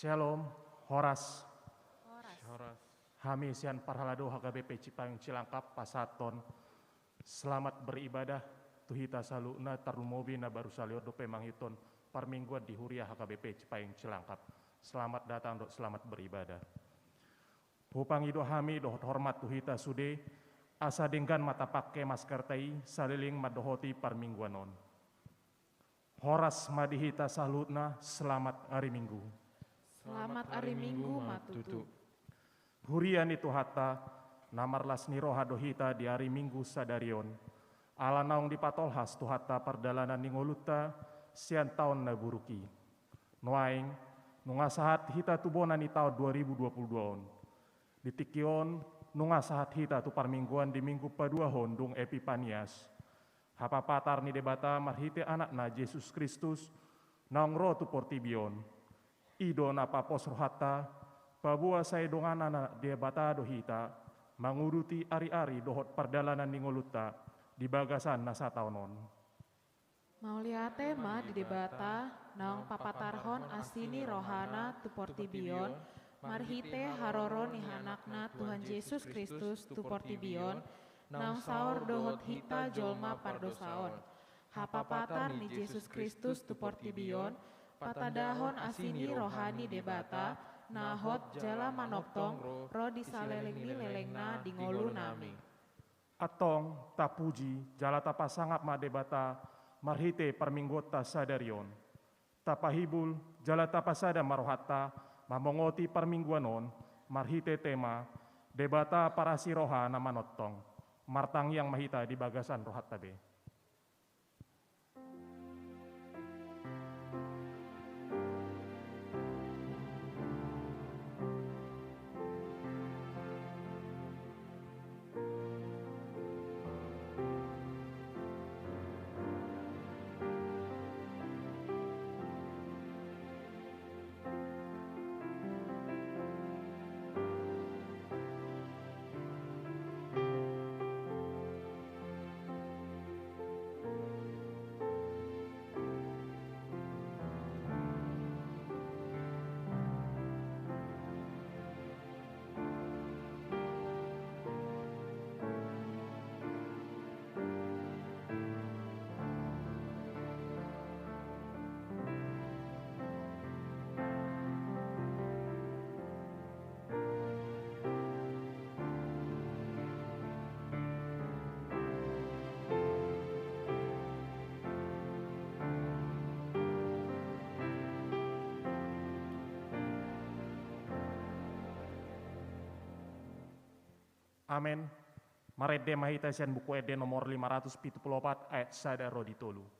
Shalom, Horas, Horas. Hami Sian Parhalado HKBP Cipayung Cilangkap Pasaton. Selamat beribadah, tuhita saluna tarumobi na baru salior dope manghiton parmingguan di Huria HKBP Cipayung Cilangkap. Selamat datang dok, selamat beribadah. Hupangido hami dohot hormat tuhita sude, asa denggan mata pakai masker tai saliling madohoti parmingguanon. Horas madihita salutna, selamat hari Minggu. Selamat hari Minggu matutu. Hurian itu hata, namarlas niroha dohita di hari Minggu sadarion. Ala naung dipatolhas tuhata perdalanan ningoluta, sian tahun naburuki. Nuaing, nungasahat hita tubonan di tahun 2022. Ditikion, nungasahat hita tu parmingguan di minggu padua hondung Epipanias. Hapa patar ni debata marhite anak na Yesus Kristus, naung roh tu portibion. Ido na papos rohata, pabua saya dongana na debata dohita, manguruti ari-ari dohot perdalanan ningoluta, di bagasan nasa taunon. Mauliate ma di debata naung papatarhon asini rohana tu portibion, marhite haroro ni hanakna Tuhan Yesus Kristus tu portibion, naung saur dohot hita jolma pardosaon. Hapapatar ni Yesus Kristus tu portibion, patadahon asini rohani debata, nahot jala manoktong ro disaleleng ni lelengna di ngolu nami. Atong tapuji jala tapasangap ma debata marhite parminggota sadarion. Tapahibul jala tapasada marohata mamongoti parmingguanon marhite tema debata parasi roha na manotong. Martang yang mahita di bagasan rohat tabe. Amin. Marede mahita sian buku ede nomor 574 ayat sadaro ditolu. Amen.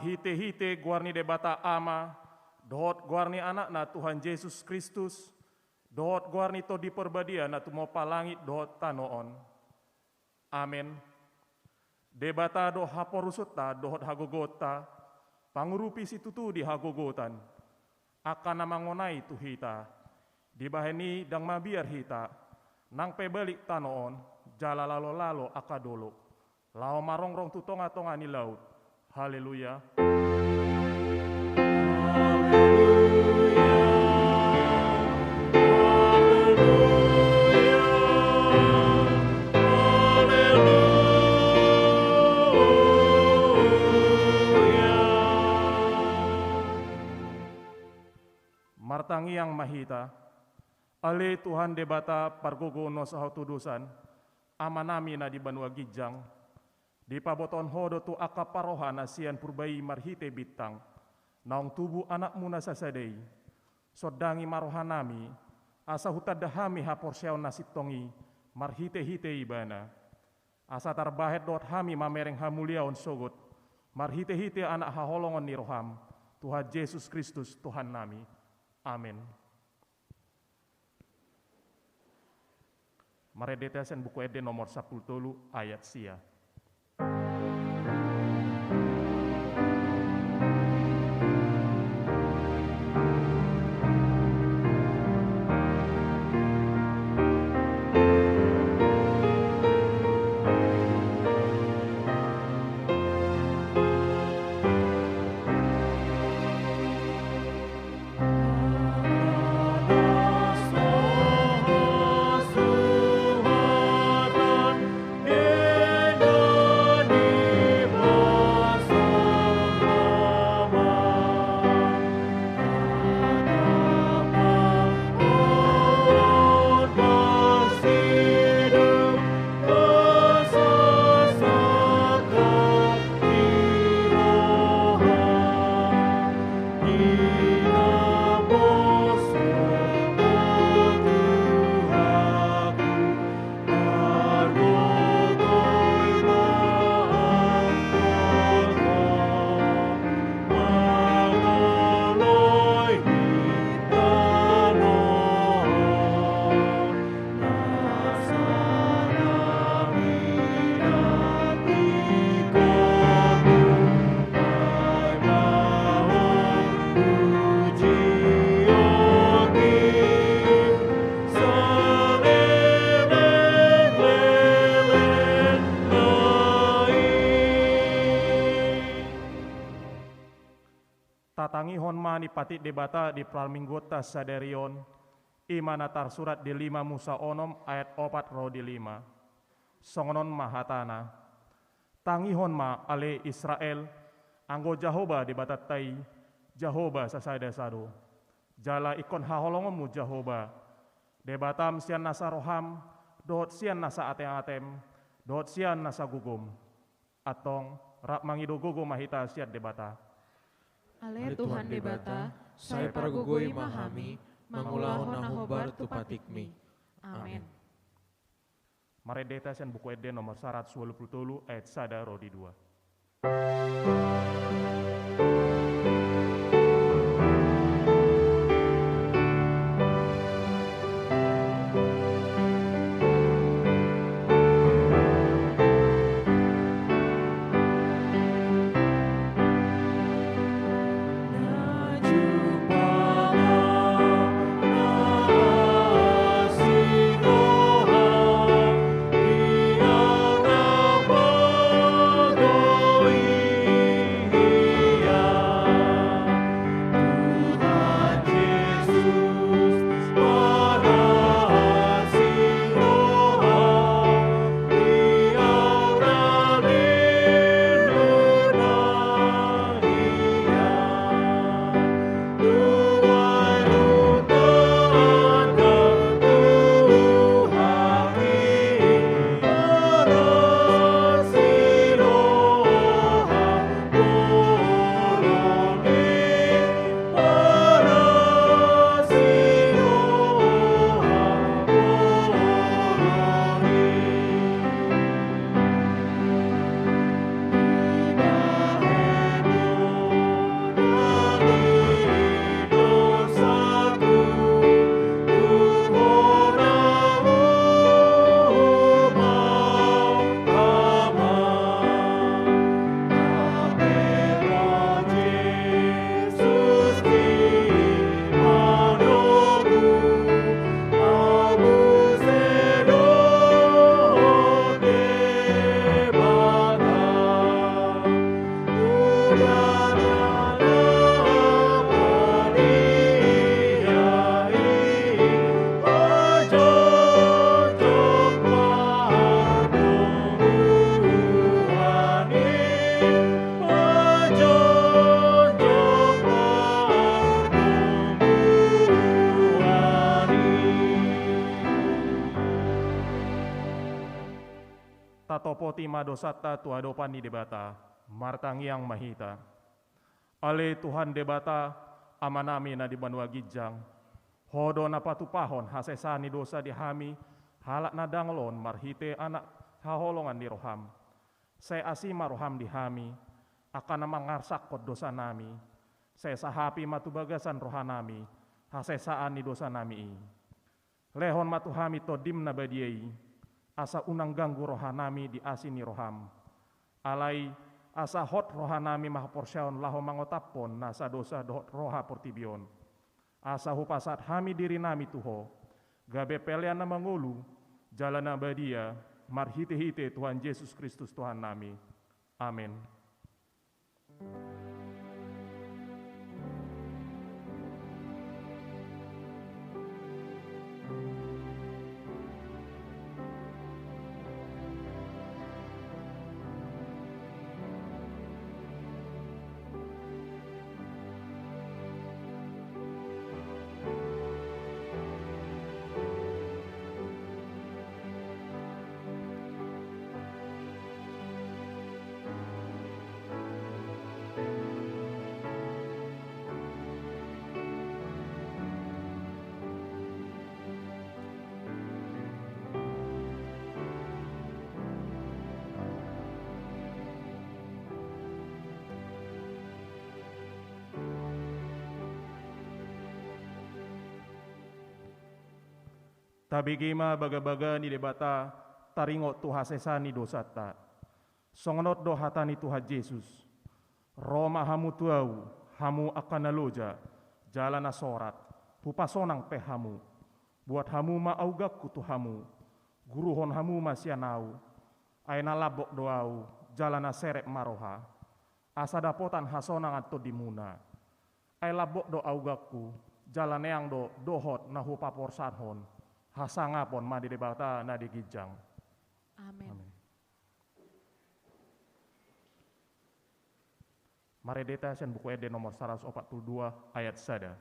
marhite-hite guarni debata ama, dohot guarni anak na Tuhan Yesus Kristus, dohot guarni to di perbadia na tumo palangit dohot tanoon. Amin. Debata do haporusutta dohot hagogota, pangurupi situtu di hagogotan, akan namangonai tu hita, dibaheni dang mabiar hita, nang pebalik tanoon, jala lalo-lalo akadolo, lao marongrong tu tonga-tonga ni laut. Haleluya. Martangi yang mahita, ale Tuhan debata pargogono sa tudusan, amanami na di banua gijang, di paboton hodo tu akaparohan na sian purbai marhite bitang, naong tubuh anakmu na sasadei, sodangi marohanami, asa hutadahami haporsyaw na sitongi, marhite-hite ibana, asa tarbahet dot hami mamereng hamuliaon sogot, marhite-hite anak haholongon ni roham, Tuhan Yesus Kristus Tuhan nami. Amin. Maredetasen buku Ede nomor 10 ayat sia. Tatangihon mani patit debata di praminggota sadarion, imanatar surat di 5 Musa onom ayat 4 roh di 5. Songonon mahatana, tangihon ma ale Israel, anggo Jahoba debatat tai, Jahoba sasada sado. Jala ikon haholongomu Jahoba, debatam sian nasa roham, dohot sian nasa atem-atem, dohot sian nasa gugum. Atong rak mangido gogo mahita siat debata. Ale Tuhan debata, saya paragugoi mahami, mangulahon na hubar tu patikmi. Amin. Maredeta sen buku Ede nomor 120 ayat sada roh di 2. Oi Tatopoti madosata tuadopan di debata, martangiang mahita. Ale Tuhan debata, amanami na di banua gijang. Hodo na patupahon hasesani dosa di hami, halak na danglon marhite anak haholongan di roham. Saya asima roham di hami, akan mangarsak kot dosa nami. Saya sahapi matubagasan rohanami, hasesaan di dosa nami. Lehon matuhami todim na badiei, asa unang ganggu rohanami di asini roham. Alai asa hot rohanami mahaporsyaon laho mangotapon nasa dosa dohot roha portibion. Asa hupasat hami diri nami tuho, gabe pelian na mangulu, jalan abadia, marhite-hite Tuhan Yesus Kristus Tuhan nami. Amin. Tabigima baga-baga ni debata taringot tu hasesani dosata. Songonot do hatani Tuhan Yesus. Roma hamu tuau, hamu akan naloja, jalan asorat, pupasonang pehamu. Buat hamu maaugak kutu hamu, guruhon hamu masyanau, aina labok doau, jalan aserek maroha. Asa dapotan hasonang atau dimuna. Ay labok do augakku, jalan yang do dohot nahu papor sarhon. Hasangapon ma di debata na di gijang. Amin. Mari deta sen buku ede nomor 142 ayat sada.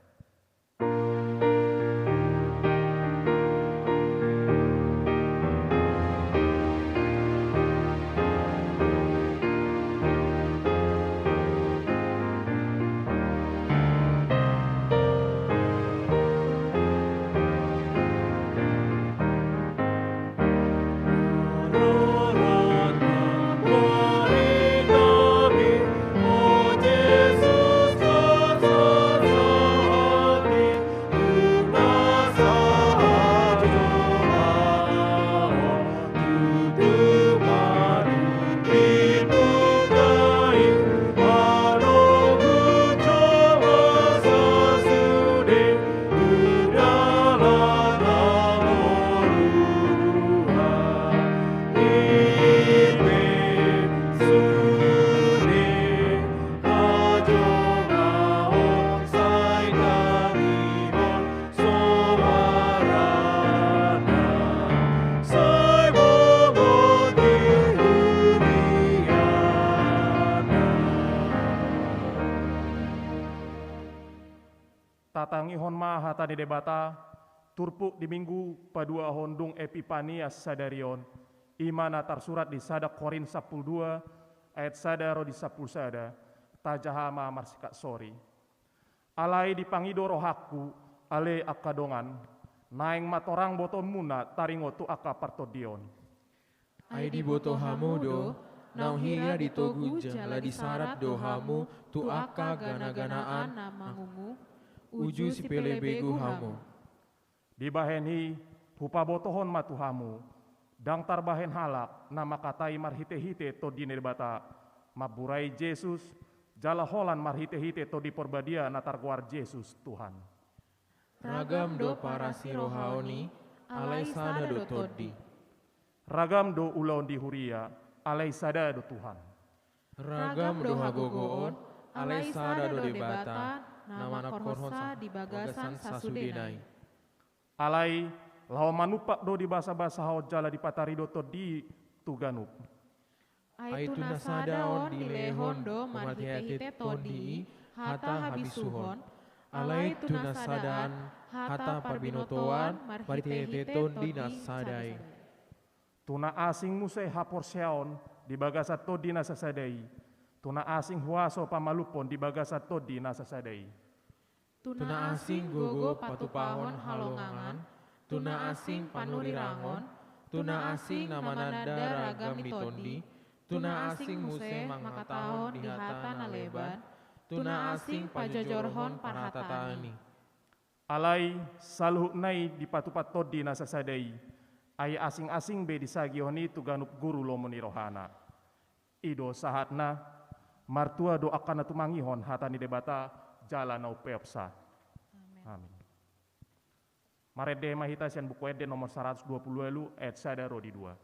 Tatangihon mahata di debata, turpuk di minggu padua hondung Epipanias sadarion, imana tersurat di sada Korin 12, ayat sadaro di 10 sada, tajahama marsikat sori. Alai dipangido rohaku, ale akadongan, naing matorang boton muna taringotu aka partodion. Ai di boto hamu do, naung hira di togu jala di sarat do hamu, tu aka gana-ganaan namangumu, uju si pele begu hamu. Dibaheni hupabotohon matuhamu, dang tarbahen halak nama katai marhite-hite to di debata, maburai Yesus, jala holan marhite-hite to di porbadia natarguar Yesus Tuhan. Ragam do para sirohaoni, alai sana do todi. Ragam do ulaon di huria, alai sada do Tuhan. Ragam do hagogoon, alai sada do debata, nama korhosa di bagasan sasudenai. Alai lao manupak do di basa-basa hao jala di patarido to di tuganup. Aitu nasadaon di lehon do marhite-hite todi, hata habisuhon, alai tu nasadaan, hata parbinotoan, marhite-hite todi nasadai. Tuna asing musai hapor seaon di bagasat todi nasasadai. Tuna asing huaso pamalupon di bagasat todi nasasadai. Tuna asing gogo patupahon halongangan, tuna asing panurirangon, tuna asing namanada ragam mitodi, tuna asing muse mangatahon di hata naleban, tuna asing pajojorhon parhatatani. Alai saluh nai di patupat todi nasasadai. Ay asing-asing be disagihoni tuganup guru lomoni rohana. Ido sahatna martua do akan tumangihon hatani debata jalan au peopsa. Amin. Marede mahita sian buku ede nomor 120 elu et sadaro di 2.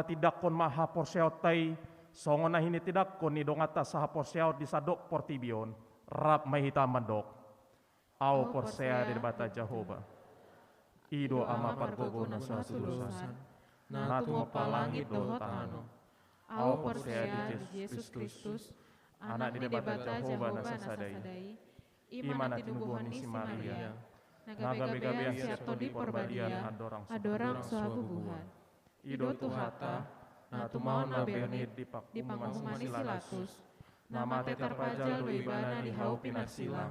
Tidak kon maha porseotai songona hini tidak kon ni dongata saha porseot di sadok portibion rap mahita mandok au porsea di bata Jehovah ido ama pargogo na sasulusan natu palangit do tahano au porsea di Yesus Kristus anak di bata Jehovah na sasadai iman tinubuhan si Maria naga-bega siato di perbadian adorang suabubuhan Ido tuhata, na tumahon na bernit di pangumani silatus, nama tetarpajal do ibana di hau pinasila,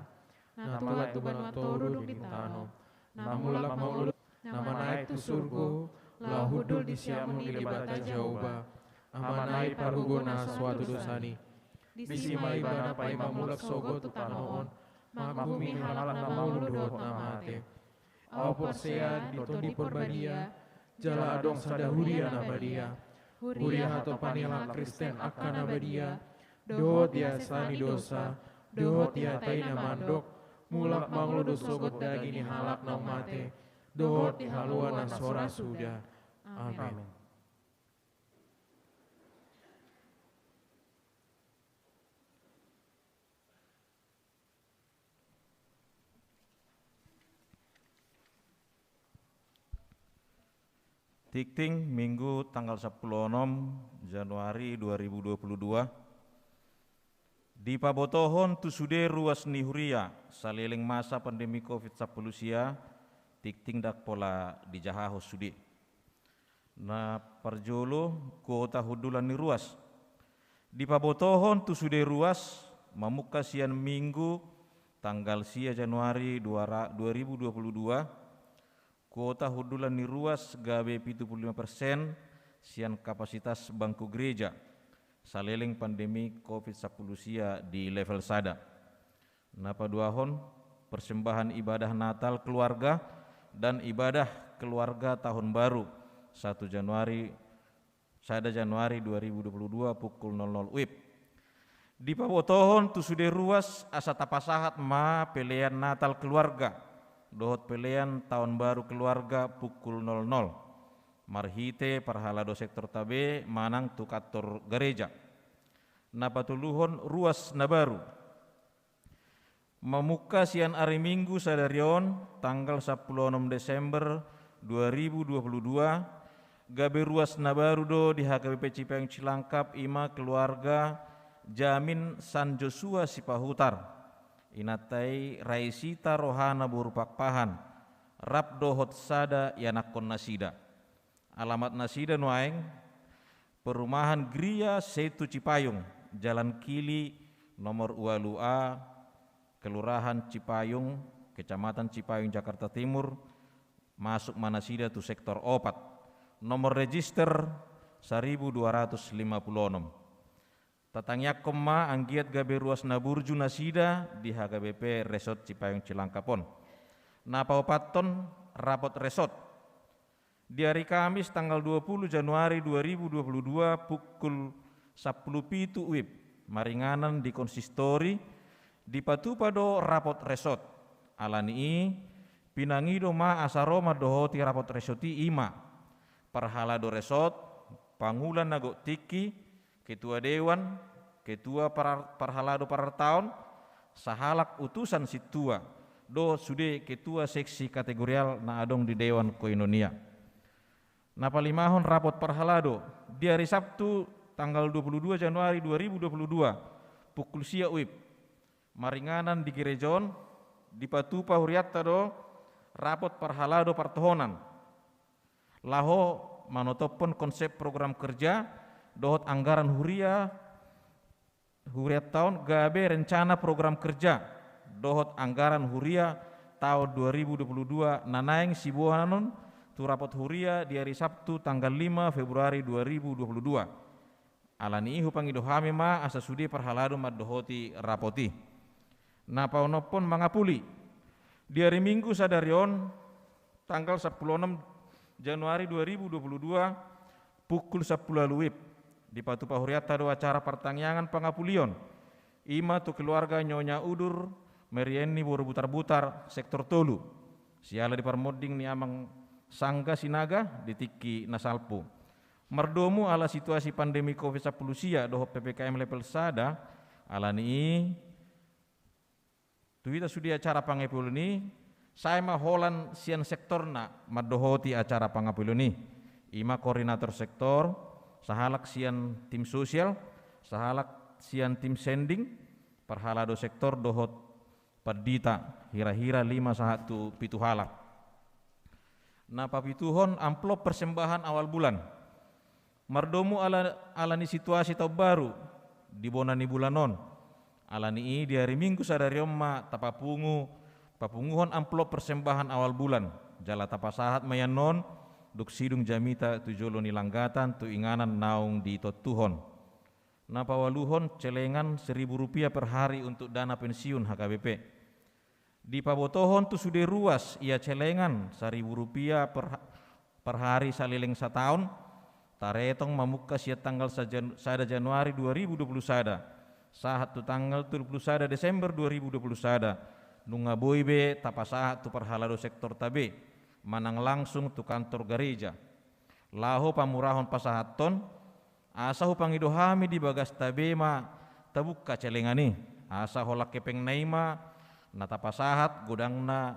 na tuat tuban matoruduk di tano, na mulak maulud, nama naik tu surgo, lahudul di siamun di lebata jauba, amanai parugo na suatu dosani, disima ibana pa imamulak sogo tu tanoon, makumi halak na maulud rot namate, au porsea di tondi porbadia, jala adong sada huria nabadia, huria hato panila Kristen akan nabadia, dohot ya sani dosa, dohot ya taina mandok, mulak manglo dosogot dagini halak nang mate, dohot di haluan na sora sudah. Amin. Tikting Minggu tanggal 10 Januari 2022 Di pabotohon tu sude ruas ni huria saleleng masa pandemi COVID-19 sia tikting dak pola di jahaho sude. Na parjolo kota hudulan ni ruas. Di pabotohon tu sude ruas mamuka sian minggu tanggal sia Januari 2022 kuota hudulan ni ruas gabe 75% sian kapasitas bangku gereja saleleng pandemi COVID-19 sia di level sada. Napa duahon persembahan ibadah Natal keluarga dan ibadah keluarga tahun baru 1 Januari 2022 pukul 00 WIB. Di pabotohon tu sude ruas asa tapasahat ma pelean Natal keluarga dohot pelean tahun baru keluarga pukul 00. Marhite parhalado sektor tabe manang tu kantor gereja. Napatuluhon ruas nabaru. Mamuka sian hari Minggu sadarion tanggal 16 Desember 2022 gabe ruas nabaru do di HKBP Cipayung Cilangkap ima keluarga Jamin San Joshua Sipahutar inatai Raisita Rohana Burupakpahan rap dohot sada yanakon nasida. Alamat nasida nuaeng Perumahan Gria Setu Cipayung Jalan Kili nomor 2A Kelurahan Cipayung Kecamatan Cipayung Jakarta Timur masuk Manasida tu sektor opat nomor register 1256. Tatangyak koma anggiat gabe ruas naburju nasida di HKBP Resort Cipayung Cilangkapon. Napa opaton rapot resort. Di hari Kamis tanggal 20 Januari 2022 pukul 10.07 WIB maringanan di konsistori di patupado rapot resort. Alani pinangido ma asaroma dohoti rapot resoti ima. Parhalado resort pangulan nago tiki ketua dewan, ketua parhalado partaun, sahalak utusan situa, do sude ketua seksi kategorial na adong di Dewan Koinonia. Napalimahon rapot parhalado di hari Sabtu tanggal 22 Januari 2022 pukul sia WIB maringanan di gerejon di Patupa Huriatta do rapot parhalado partohonan. Laho manotopon konsep program kerja dohot anggaran huriat tahun gabe rencana program kerja dohot anggaran huria tahun 2022 nanaeng sibuanon tu rapot huria di hari Sabtu tanggal 5 Februari 2022. Alani ihu pangidohame ma asa sudi parhalado maddohoti rapoti. Napaonopon mangapuli di hari Minggu sadarion tanggal 16 Januari 2022 pukul 10 WIB di Patupa Huriatta do acara pertanyaan pangapulion ima tu keluarga Nyonya Udur Merieni Borobutar-butar sektor Tolu siala di parmoding ni amang Sangga Sinaga di Tiki Nasalpo. Merdomu ala situasi pandemi COVID-19 sia dohop PPKM level sada alani tuita sudi acara pangapulu ni saya maholan sian sektorna madohoti acara pangapulu ni ima koordinator sektor sahalak sian tim sosial sahalak sian tim sending parhalado sektor dohot padita hira-hira 5 1 7 halak. Napa pituhon amplop persembahan awal bulan. Mardomu alani situasi tau baru di bonani bulanon. Alani di hari Minggu sadariomma papunguhon amplop persembahan awal bulan. Jala tapasahat mayanon duk sidung jamita tu jolo nilanggatan tu inganan naung di totuhon. Napa waluhon celengan Rp1.000 per hari untuk dana pensiun HKBP. Di pabotohon tu sudah ruas ia celengan Rp1.000 per hari salileng setahun taretong mamuka sia tanggal 1 Januari 2021 sahat tu tanggal 31 Desember 2021 nunga boibe tapasahat tu parhalado sektor tabe manang langsung tu kantor gereja laho pamurahon pasahaton asahu pangidohami di bagas tabe ma tabuka celengani asa holak kepeng naima natapasahat godangna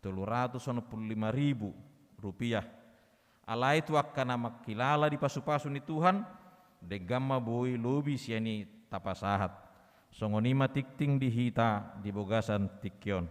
Rp365.000 alai tu akkana makilala di pasu-pasu ni Tuhan degamma boi lobi siani tapasahat songonima tikting di hita di bogasan tikion.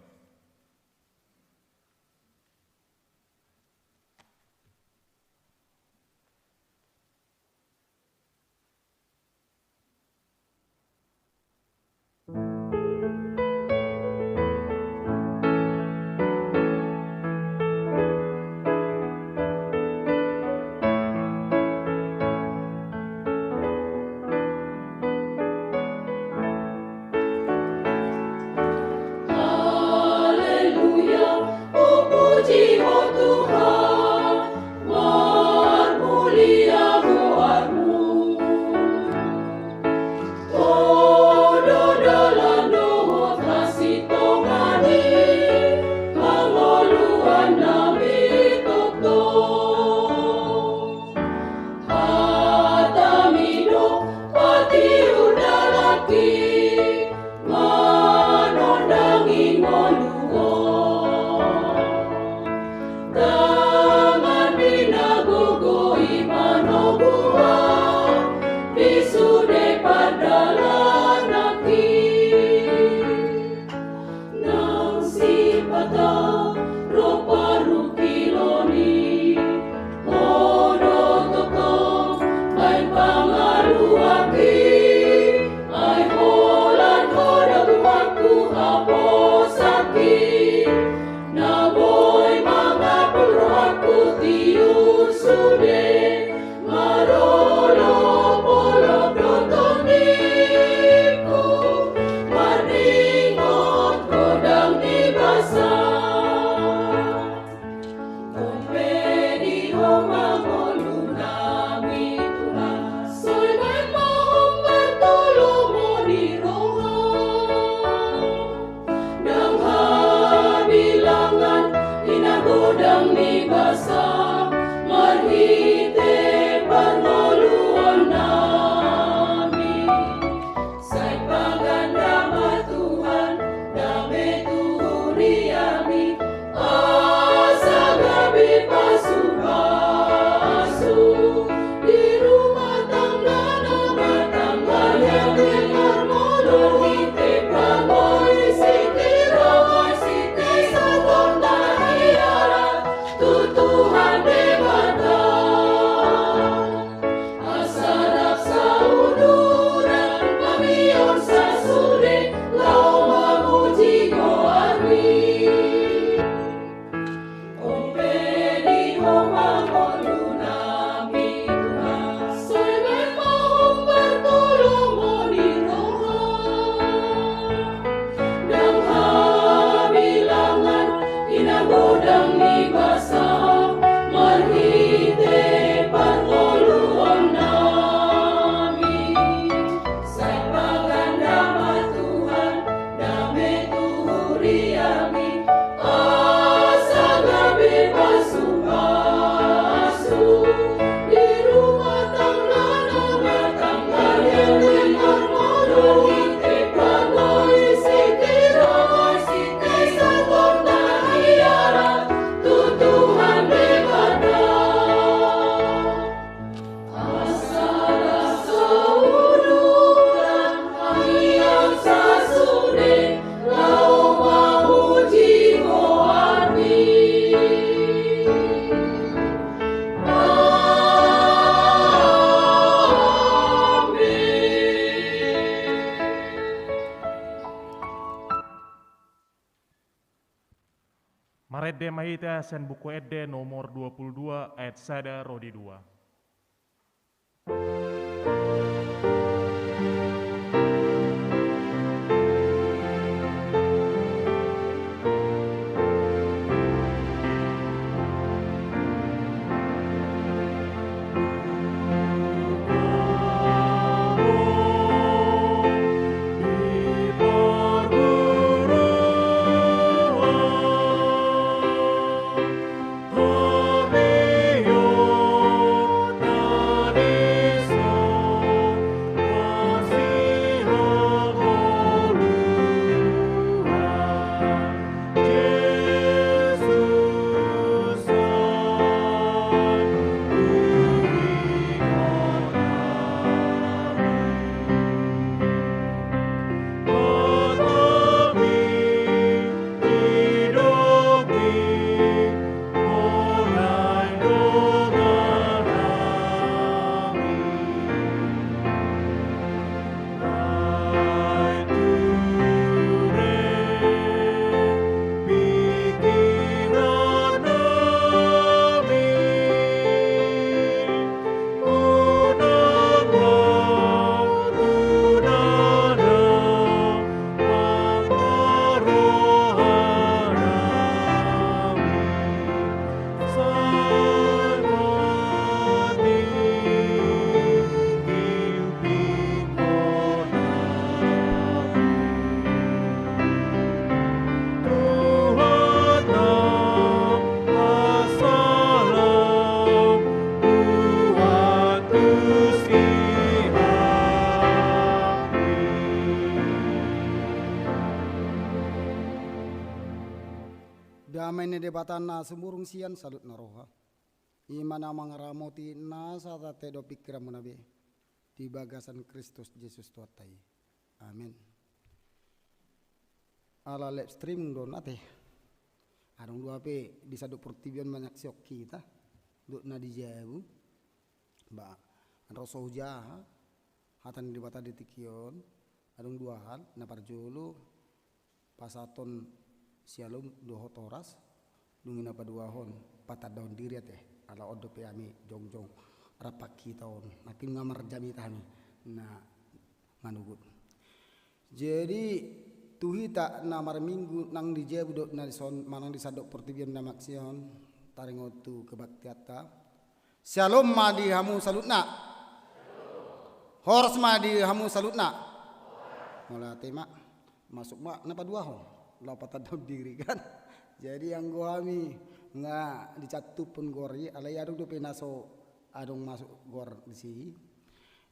Marede mahita sen buku ede nomor 22 ayat sada rodi 2. Amen. damai ne debatan na sumurung sian salut na roha. Imana mangaramoti na sa tate do pikiran munabe. Di bagasan Kristus Yesus tuatai. Amin. Ala live stream don ate. Adong dua pe di sadu pertibian banyak siok kita. Duk na di jabu. Ba roso jaha. Hatan di bata di tikion. Adong dua hal na parjolo pasaton sialum doho toras dungin apa dua hon patad daun diri teh ala odo pe ami jongjong rapak kita on makin ngamar jami tami na manugut jadi tuhi tak namar minggu nang di jebu dok na son manang disadok pertibian na maksion taringotu kebaktiata shalom madi hamu salutna hors madi hamu salutna mulai tema masuk mak napa dua hon lapatan daun diri kan jadi yang gua kami nggak dicatup pun gori alai adung do penaso adung masuk gor di sini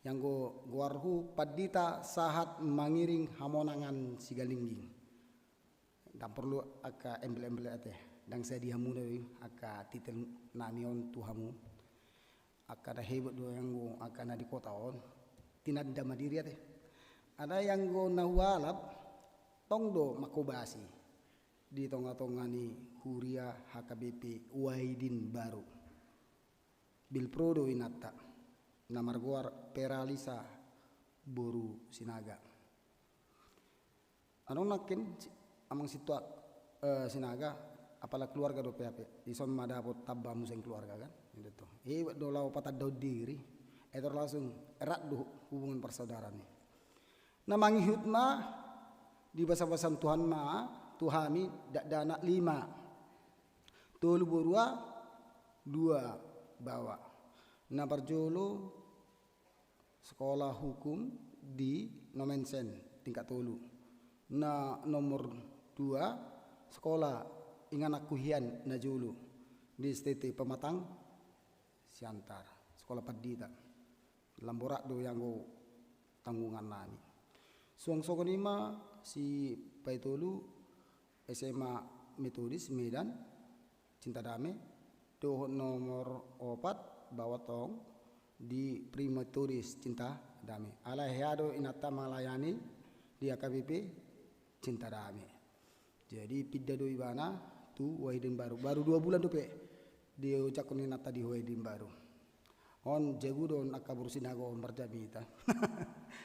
yang gua hu padita sahat mangiring hamonangan sigalingging dan perlu aka embel-embel teh dan saya dihamu deui aka titel namion tuhamu aka da hebat do yang gua aka na di kota on tinad damadiri teh ada yang gua nawalap tongdo makobasi di tonga-tongani Huria HKBP Waidin baru Bilprodo inata namarguar peralisa boru sinaga anong nakin amang situa sinaga apala keluarga do PHP ison madapot tabba museng keluarga kan itu do law patad daud diri etor langsung erat do hubungan persaudaraan ni namangi hutma di basa-basan Tuhan ma Tuhami dak anak 5 tolu borua 2 bawa na parjolo sekolah hukum di Nomensen tingkat tolu na nomor 2 sekolah ingan aku hian na julu di STT Pematang Siantar sekolah padita lamborak do yang go tanggungan nami suang-suang 5 si Paitolu SMA Metodis Medan Cinta Damai doh nomor 4 bawa tong di Primetodis Cinta Damai ala heado inata malayani di AKBP Cinta Damai jadi pidda do ibana tu Wahidin baru 2 bulan tuh pe dia ucapkan inata di Wahidin baru on jago don akabur sinago on berjabita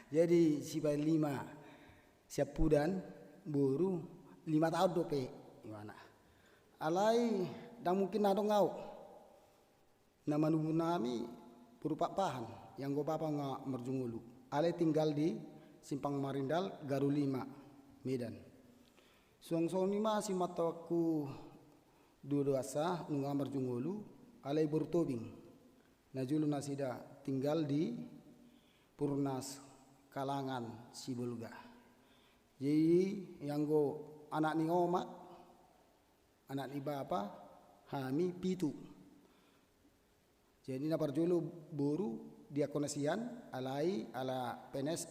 jadi si 5 siap pudan buru 5 tahun dope gimana alai dan mungkin ada ngau nama nubu nami berupa pahan yang go papa nggak merjungulu alai tinggal di Simpang Marindal Garu 5 Medan suang-suang 5 si mataku dua-duasa nunga merjungulu alai bertobing najulu nasida tinggal di Purnas Kalangan Sibulga jadi yang go anak ni omak anak ni bapa hami pitu jadi na parjolo boru dia konesian alai ala penes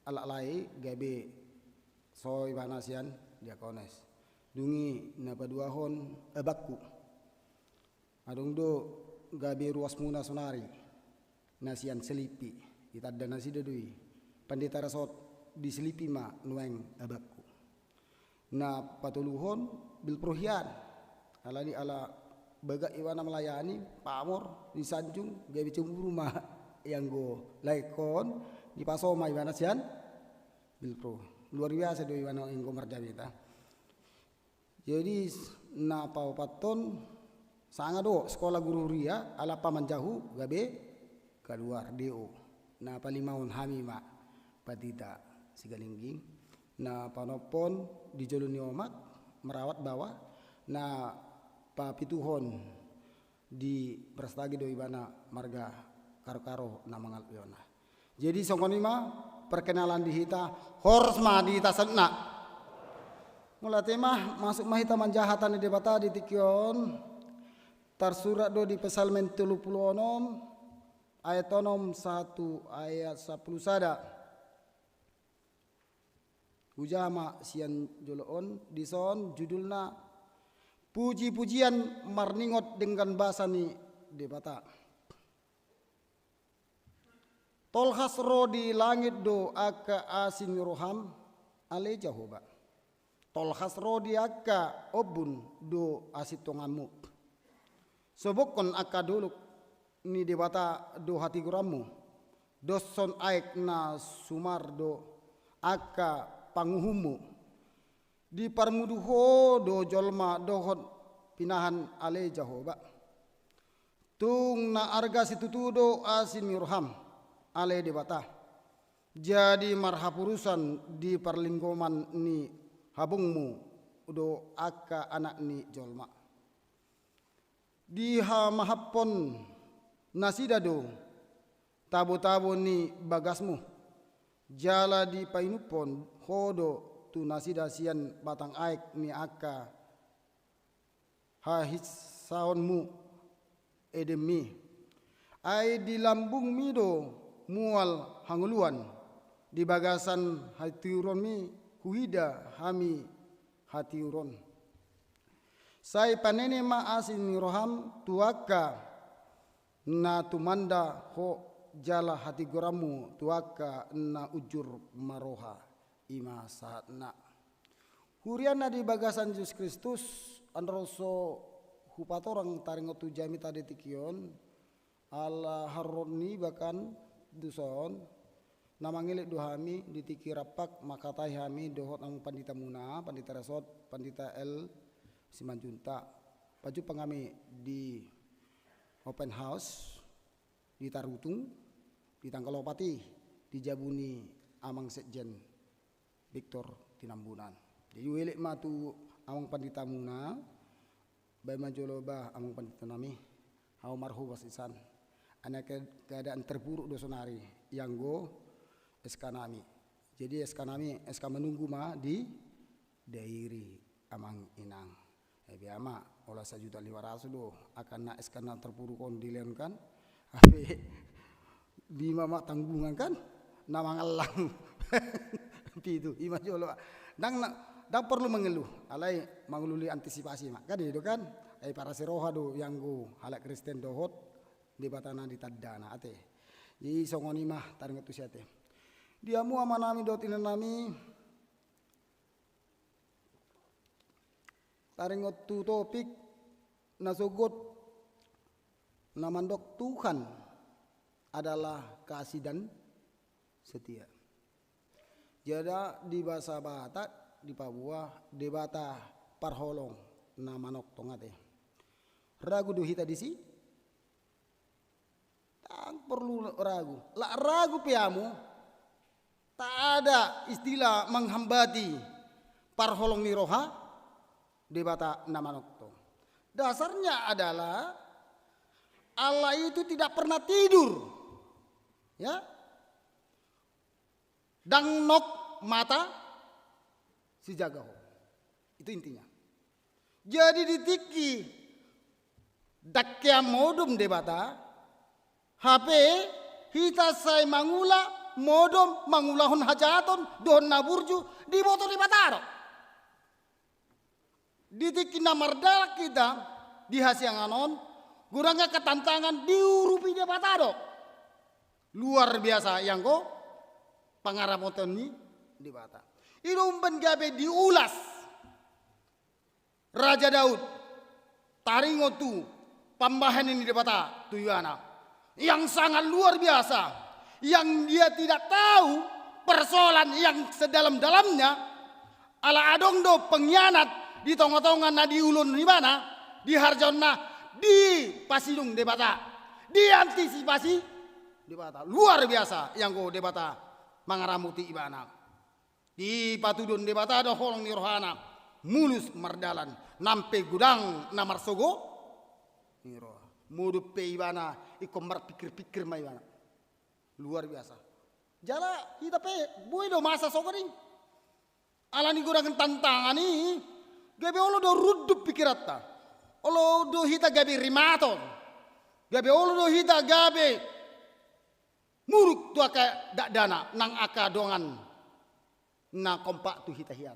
ala alai gabe soy banasian dia kones dungi na padua hon abakku adong do gabe ruas muna sonari nasian selipi itadda nasi dedui pandita rasot di selipi ma nueng abakku na patuluhon bil prohian ala di ala baga iwana melayani pamor di sanjung gabi cemburu ma yang go laikon di pasoma iwana sian bil pro luar biasa do iwana yang go marjabita jadi na paupaton sanga do sekolah guru ria ala pamanjahu gabe keluar do na palimaun hami ma patita sigalingging na panopon di joluni omak merawat bawah na papituhon di prastagi do ibana marga karo-karo na mangal yona jadi songkonima perkenalan di hita horsma di tasna mula tema masuk mahita manjahatan di debata di tikion tersurat do di pesalmen 36 ayat 1 ayat 10 sada Ujama sian joloon dison judulna puji-pujian marningot dengan bahasa ni debata. Tolhas ro di langit do aka asin roham ale Jehovah. Tolhas ro di aka obun do asitonganmu. Sobokon aka duluk ni debata do hati guramu. Doson aik na sumar do aka panguhumu. Di parmuduho do jolma dohot pinahan ale Jehovah. Tung na arga situtudo asin roham ale debata. Jadi marhapurusan di perlingkoman ni habungmu do aka anak ni jolma. Di mahapon nasida do tabo-tabo ni bagasmu. Jala di painupon hodo tu nasida sian batang aik ni aka hahisaonmu edemi. Ai di lambung mido mual hanguluan di bagasan hatiuron mi huida hami hatiuron. Sai panene ma asin roham tuaka na tumanda ho jala hati goramu tuaka na ujur maroha ima saatna. Huriana di bagasan Yesus Kristus androso hupatorang taringotu jami tadi tikion ala haroni bahkan duson namangilik duhami ditiki rapak makatai hami dohot ang pandita muna pandita resot pandita L Simanjunta paju pengami di open house di Tarutung di Tangkalopati di Jabuni amang sekjen Victor Tinambunan jadi wilik matu amang pandita muna bay majoloba amang pandita nami hau marhu wasisan anak keadaan terburuk dosonari yang go SK nami. Jadi SK nami SK menunggu ma di dairi amang inang. Biama olah 1.500.000 do akan na SK na terburuk kon dilenkan. Ape bima mak tanggungan kan nama ngalang. Itu ima jolo. Dang perlu mengeluh. Alai mengeluli antisipasi mak. Kan itu kan para seroha do yang go halak Kristen dohot di batana di tadana ate i songoni mah taring tu siate dia mu amanami dot inanami taring tu topik nasogot namandok Tuhan adalah kasih dan setia. Jada di bahasa Batak di Papua debata parholong namanok tongate ragu duhita disi tak perlu ragu. Lah ragu piamu. Tak ada istilah menghambati parholong ni roha debata namanokto. Dasarnya adalah Allah itu tidak pernah tidur. Ya. Dang nok mata si jagaho. Itu intinya. Jadi ditiki dakya modum debata HP hita say mangula modom mangulahon hajaton don naburju di botol di bataro. Ditiki namardal kita di hasianganon gurangnya ketantangan diurupi di bataro. Luar biasa yang ko pangaramoton ni di bata. Irumben gabe diulas. Raja Daud taringo tu pambahan ini di bata tuyana. Yang sangat luar biasa, yang dia tidak tahu persoalan yang sedalam-dalamnya, ala adong do pengkhianat di tonga-tonga na di ulun di mana, di harjona, di pasilung debata, di antisipasi debata, luar biasa yang go debata mangaramuti ibana, di patudun debata do holong ni rohana, mulus mardalan, nampe gudang namar sogo, ni roh. Mudu pe ibana ikomar pikir-pikir ma ibana luar biasa jala kita pe boy do masa sokoring alani gurangan tantangan ni gabe olo do ruddup pikiratta olo do hita gabe rimato gabe olo do hita gabe muruk tu aka dak dana nang aka dongan na kompak tu hita hian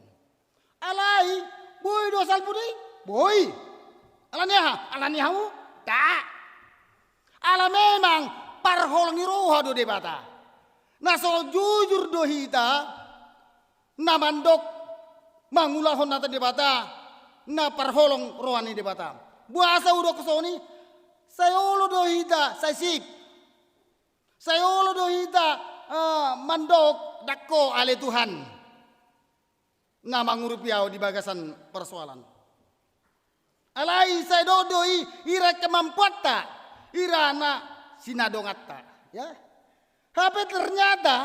alai boy do salpudi boy Alani hamu? Tak. Ala memang parholongi roha do debata. Na so jujur do hita na mandok mangulahon nata debata na parholong rohani debata. Buasa udo kesoni sayolo do hita sasip. Sayolo do hita mandok dakko ale Tuhan. Na mangurupiau di bagasan persoalan. Alai saya dodoi ira kemampuata irana sinadongatta ya. Tapi ternyata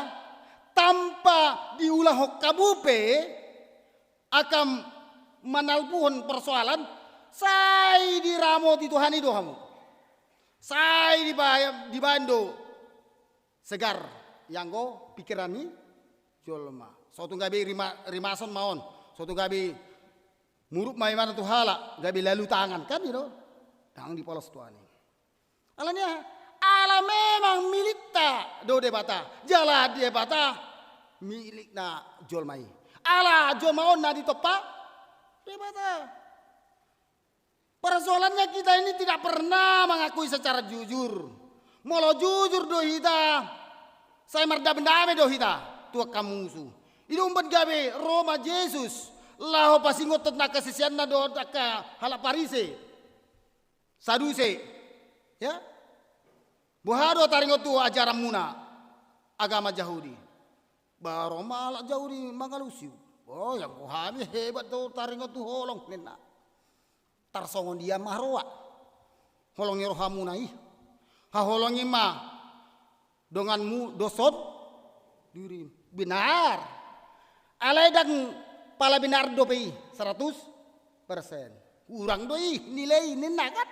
tanpa diulah kabupe akan menalpuhon persoalan sai diramo di Tuhan itu kamu. Sai di bando segar yang go pikirani jolma. Suatu gabi rimason maon, suatu gabi murup mai mana tu hala, gabi lalu tangan kan itu. Tangan di polos tuani. Alanya ala memang milik ta do debata. Jala debata milik na jol mai. Ala jol maon na ditopa debata. Persoalannya kita ini tidak pernah mengakui secara jujur. Molo jujur do hita. Saya marda bendame do hita. Tua kamu musuh. Itu umpat gabe Roma Yesus. Laho pasingot na kasisian na do ka halap parise. Saduse. Ya. Buhado taringot tu ajaran muna agama Yahudi. Baroma ala Yahudi mangalusiu. Oh yang kuhami hebat tu taringot tu holong nena. Tarsongon dia mahroa. Holongi rohamu nai. Ha holongi ma donganmu dosot diri. Benar. Alai dan pala benar dopei 100%. Kurang doi nilai nena kan.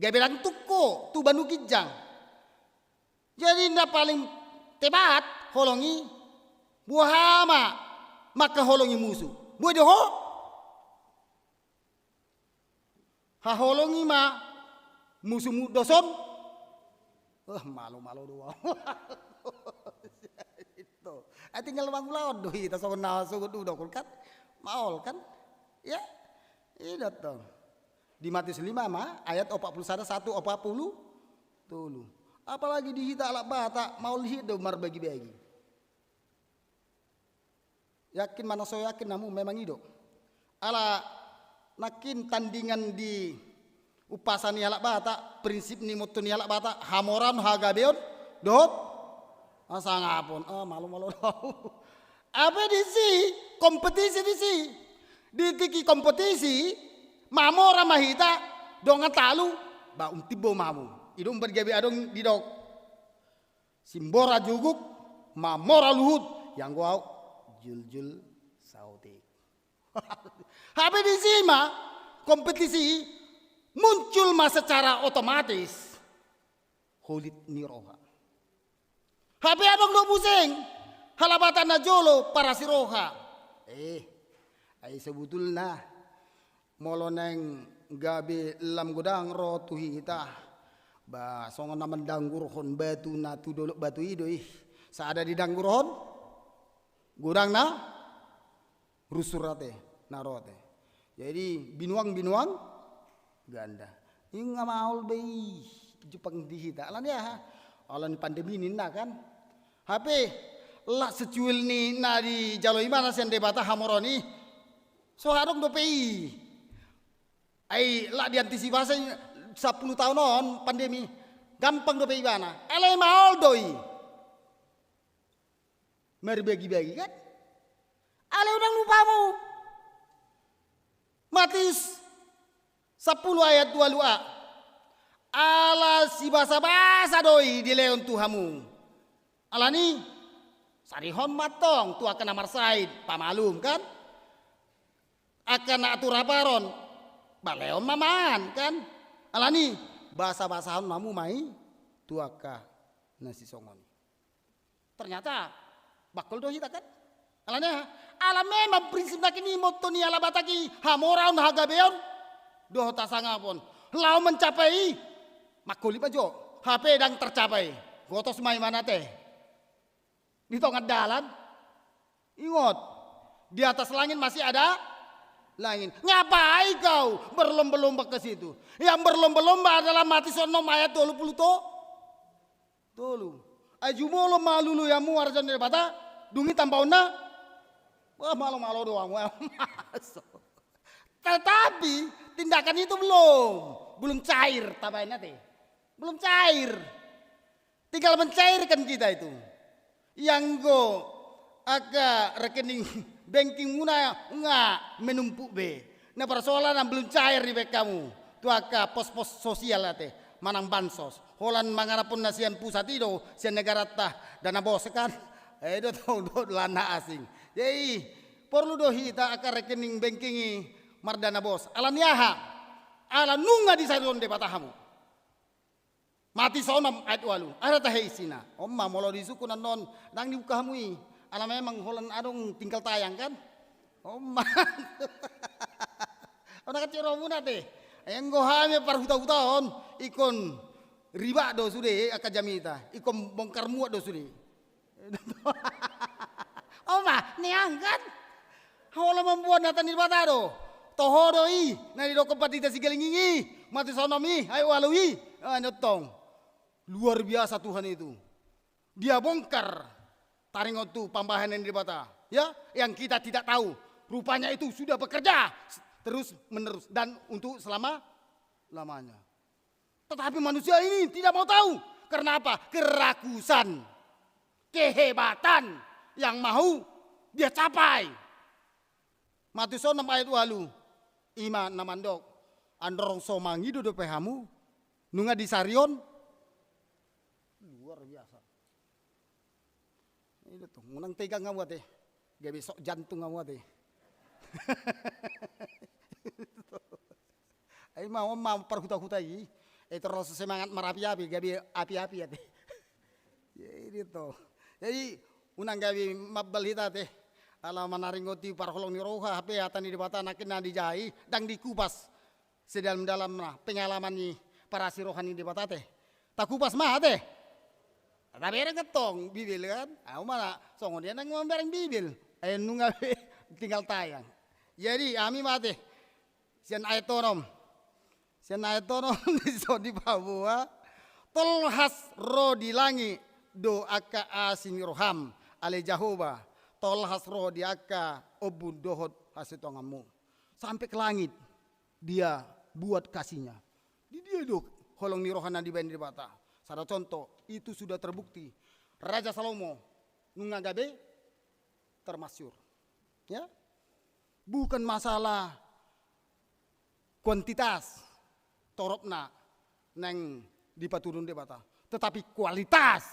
Gak bilang tuko tu banu kijang. Jadi nda paling tebat holongi buahama maka holongi musuh. Buah doho. Ha holongi ma musuh doson. Malu-malu doa. Itu. Tinggal mangulaon doi ta sona sugut udah kulkat. Maol kan? Ya. Ini datang. Di Matius 5 ayat 41 40 tulu. Apalagi di hita alak bata mau lihat do mar bagi-bagi. Yakin mana so yakin namu memang hidup. Ala nakin tandingan di upasani alak bata prinsip ni moto ni alak bata hamoran hagabeon dot asa ngapun malu-malu. Apa di si kompetisi di si ditiki kompetisi mamora mahita donga talu ba untibo mamu idung bergabi adong didok simbora juguk mamora luhut yang gua jul sautik. Habe di sima kompetisi muncul secara otomatis holit niroha. Habe adong do pusing halabatan najolo para siroha. Ai sebetulnya molo neng gabe lam godang ro tu hita ba songo naman dangguron batu na tu dolok batu idoi saada di dangguron godang na rusurate narote jadi binuang ganda inga maul bei Jepang di hita alan ya alan pandemi ni na kan HP lah secuil ni na di jaloi mana sen debata hamoroni so harong do pei ai lah diantisipasi 10 tahun on pandemi gampang do pei bana alai maol doi mari bagi-bagi kan alai udang lupamu Matius 10 ayat 2 lua ala si basa-basa doi di leon Tuhamu alani sarihon matong tu akan namar said pamalum kan akan atur aparon baleon maman kan alani bahasa-basahan mamu mai tuaka nasi songon ternyata bakul dohi kan alanya ala memang prinsip nakini moto ni ala bataki hamoraun hagabeon doh tasangapon lau mencapai makuli bajo HP dan tercapai gotos mai mana teh di tengah dalan ingot di atas langit masih ada Langit. Ngapain kau berlomba-lomba ke situ? Yang berlomba-lomba adalah mati sonom ayat 20 to. Tolu. Ajumolo malulu yang muarjan dari bata. Dungi tampauna. Wah malu-malu doang. Tetapi tindakan itu belum cair tabainnya teh. Belum cair. Tinggal mencairkan kita itu. Yang go agak rekening banking muna enggak menumpuk be. Nah persoalan yang belum cair di bek kamu. Tu agak pos-pos sosial teh. Manang bansos. Holan manganapun nasian pusat itu. Sian negara tah. Dana bos kan. Itu tahu lana asing. Jadi perlu dohi tak akan rekening bankingi mardana bos. Ala niaha. Ala nunga di sayron de batahamu. Mati sonam ayat walu. Ada tahe isina. Omma molo disuku non nang dibuka hamui. Ala memang holan adong tinggal tayang kan. Omma. Ona kaciro muna teh. Yang gohame par huta-hutaon ikon riba do sude aka jamita. Ikon bongkar muat do sude. Oma, niang kan? Hola membuat natan di bata do. Tohodoi, na di do kompatita sigalingingi. Mati sonomi, ayo walui. Nyotong. Luar biasa Tuhan itu. Dia bongkar taringot tu pambahanan di bata. Ya, yang kita tidak tahu. Rupanya itu sudah bekerja terus menerus dan untuk selama-lamanya. Tetapi manusia ini tidak mau tahu. Karena apa? Kerakusan, kehebatan yang mau dia capai. Matiso 6 ayat walu. Ima namandok. Andorong somangi do pehamu. Nunga di sarion. Luar biasa. Itu tuh. Munang tegang ngawa teh. Gak besok jantung ngawa teh. Ay mau perhuta-hutai. Terus semangat merapi-api, gabi api-api ya teh. Jadi tuh. Jadi unang gabi mabal hita teh. Ala manaringoti parholong ni roha HP atani di bata nakin na dijai dang dikupas sedalam-dalam pengalaman ni para si rohani di bata teh. Tak kupas mah teh. Tapi ada ketong bibil kan. Aku mana songon dia nang membareng bibil. Ayo nunggu tinggal tayang. Jadi ami mati. Sian ayat tonom. Sian ayat tonom di Papua. Tolhas ro di langit do aka asin roham ale Jehovah. Tolhas ro di aka obun dohot hasitongamu. Sampai ke langit dia buat kasihnya. Di dia do holong ni rohana di bandi bata. Sada contoh itu sudah terbukti. Raja Salomo nungagabe termasyur. Ya. Bukan masalah kuantitas toropna neng dipaturun de bata, tetapi kualitas.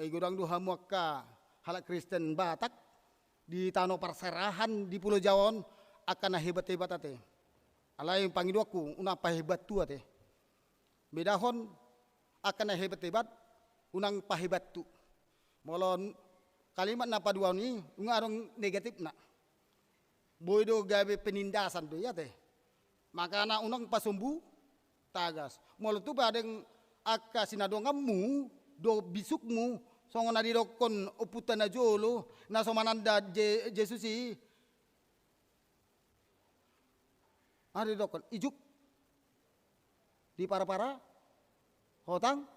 Godang duha muaka halak Kristen Batak di Tano Perserahan di Pulau Jawon akan hebat-hebat ate. Alai pangiduaku una pahebat tua teh. Bedahon akan hebat-hebat unang pahebat tu. Molon kalimat napa dua ni ungarong negatif nak. Boydo gabe penindasan tu ya teh. Maka anak unang pasumbu tagas. Molo tu badeng aka sinadongamu do bisukmu songon adi dokon oputana jolo na somananda Jesusi. Adi dokon ijuk di para-para hotang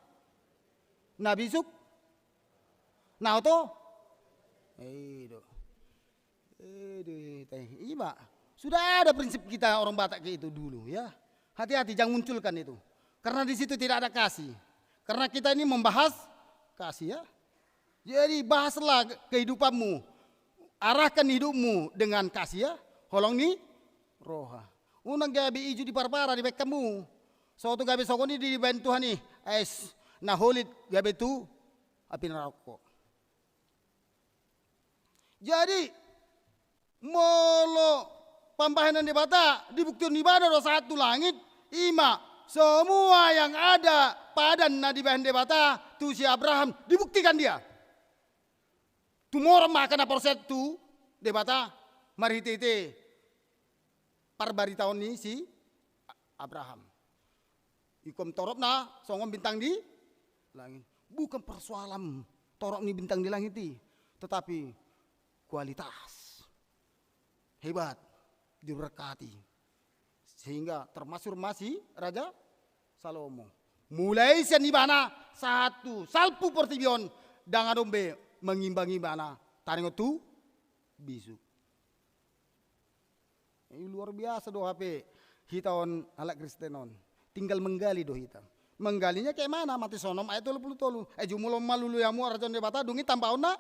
na bisuk na oto Iya, sudah ada prinsip kita orang Batak itu dulu ya. Hati-hati jangan munculkan itu. Karena di situ tidak ada kasih. Karena kita ini membahas kasih ya. Jadi bahaslah kehidupanmu. Arahkan hidupmu dengan kasih ya. Holong ni roha. Unang gabi iju di parpara di bek kamu. Suatu gabi sokoni di bantu hani. Nah holit gabi tu api neraka. Jadi molo pambahanan di bata dibuktikan di bada do satu langit ima semua yang ada padan na di bahan debata tu si Abraham dibuktikan dia. Tumor makan apa proses tu debata mari tete parbari tahun ini si Abraham. Ikom torop na songom bintang di langit. Bukan persoalan torop ni bintang di langit tetapi kualitas. Hebat. diberkati. Sehingga termasuk masih Raja Salomo. Mulai sian ibana satu salpu portibion dengan dombe mengimbangi bana taringo tu bisu. Ini luar biasa do HP hitaon alak Kristenon. Tinggal menggali do hita. Menggalinya kayak mana? Mati sonom ayat 30. Jumulom malulu yamu arajon debata dungi tambah ona.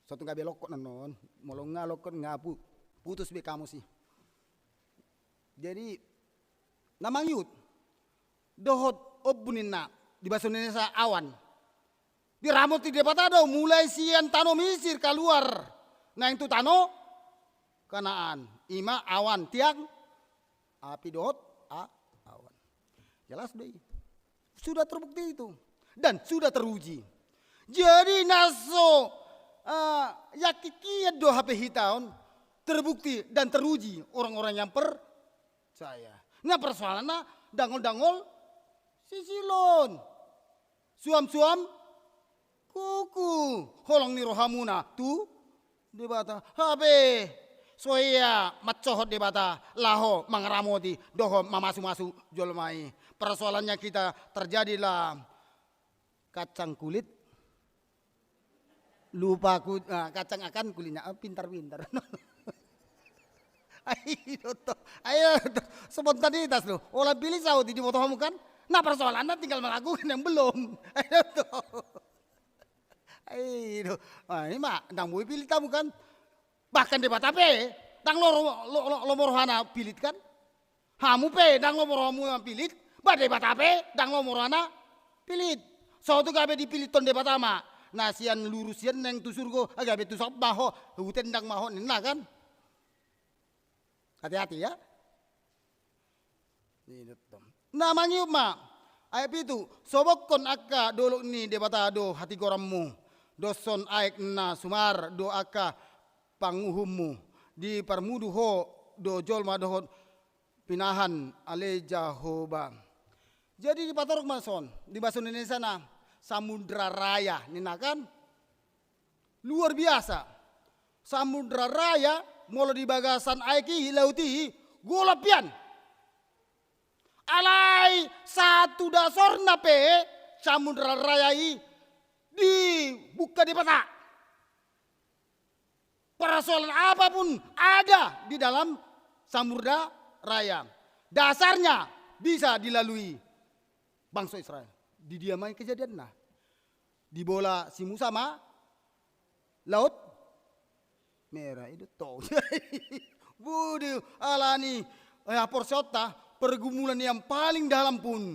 Suatu nggak belok kok nanon, molong ngalok kok ngapu, putus be kamu sih. Jadi namang yut, dohot obunin na di bahasa Indonesia awan. Di ramot di debat ada mulai sian tano misir keluar, nah itu tano Kanaan, ima awan tiang, api dohot awan. Jelas deh, sudah terbukti itu dan sudah teruji. Jadi naso yakikiat do HP hitaun terbukti dan teruji orang-orang yang percaya. Nah persoalannya dangol-dangol sisilon. Suam-suam kuku holong ni rohamuna tu debata HP soya macohot debata laho mangramoti doho mamasu-masu jolmai. Persoalannya kita terjadilah kacang kulit lupa kacang akan kulitnya pintar-pintar. Ayo spontanitas lo. Olah pilih saudi di foto kamu kan. Nah persoalannya tinggal melakukan yang belum. Ayo ini mak dang mau pilih kamu kan. Bahkan debat apa? Dang lo morohana pilih kan. Hamu pe dang lo morohamu pilih. Bah debat apa? Dang lo morohana pilih. Suatu gabe dipilih ton debat ama. Nasian lurusian neng tu surgo agak betul sok baho hutan dang maho nina kan. Hati-hati ya. Namanya ma ayat itu sobok kon akka dolok ni debata do hati gorammu doson aik na sumar do akka panguhummu di permudu ho do jolma dohot pinahan ale Jehovah. Jadi di patorok mason di bahasa Indonesia na Samudra Raya, nina kan? Luar biasa. Samudra Raya, molo di bagasan aiki lauti golapian. Alai satu dasar nape Samudra Raya dibuka di peta. Persoalan apapun ada di dalam Samudra Raya. Dasarnya bisa dilalui bangsa Israel. Didiamai kejadian nah. Di bola si Musa ma laut merah itu toh. Budi alani porsota pergumulan yang paling dalam pun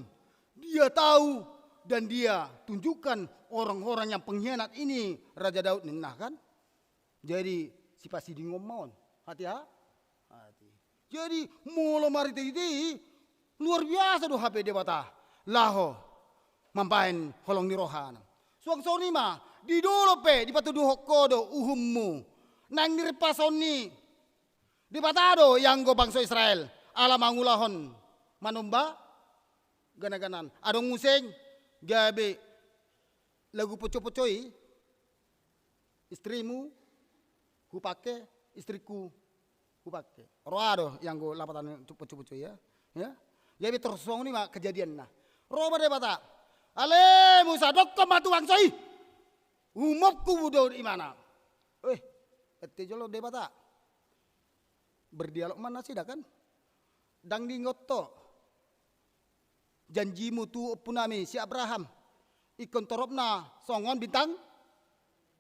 dia tahu dan dia tunjukkan orang-orang yang pengkhianat ini Raja Daud nah kan. Jadi si pasti di ngomong hati. Jadi mula mari tadi luar biasa do HP debata laho mampain holong ni rohana. Suang sonima di dolo pe di patu duhok kodo uhummu nang nirpason ni di patado yang go bangsa Israel ala mangulahon manumba gana-ganan adong museng gabe lagu poco-pocoi istrimu kupake istriku kupake roado yang go lapatan poco-pocoi ya jadi terus ni mah kejadian nah roba debata ale Musa dokko matu wangsoi umopku budo di mana ette jolo debata berdialog mana sih dah kan dang di ngotto janjimu tu punami si Abraham ikon toropna songon bintang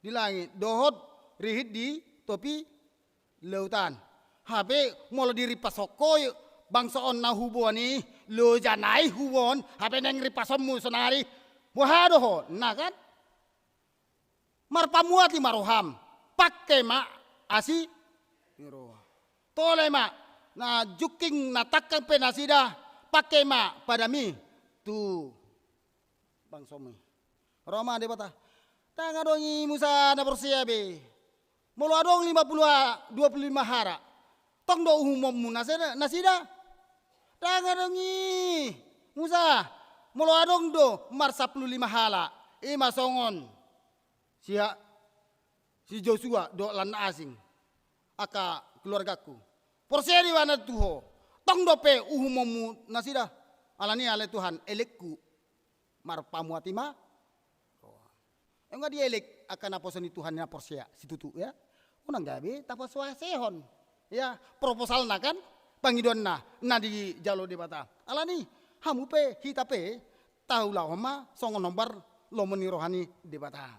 di langit dohot rihit di topi lautan habe molo diri pasokoi bangsa on na huboni lo janai hubon hape neng ripasonmu sonari muhado ho nah kan marpamuati maroham pakai ma asi tole ma na juking na takkan penasida pakai ma pada mi tu bangsa mi Roma de bata tanga dongi Musa na persiabe molo adong 25 hara tong do umummu nasida tanga dongi Musa molo adong do mar 15 hala ima songon si si Joshua do lan asing aka keluargaku porseri wana tuho tong dope uhumomu nasida alani ale Tuhan elekku marpamu atima enggak dia elek akan aposoni Tuhan na porsia situtu ya unang gabi tapos sehon ya proposal na kan pangidon na di jalo di bata alani hamu pe hita pe tahu lah homa songo nombar lo meni rohani di bata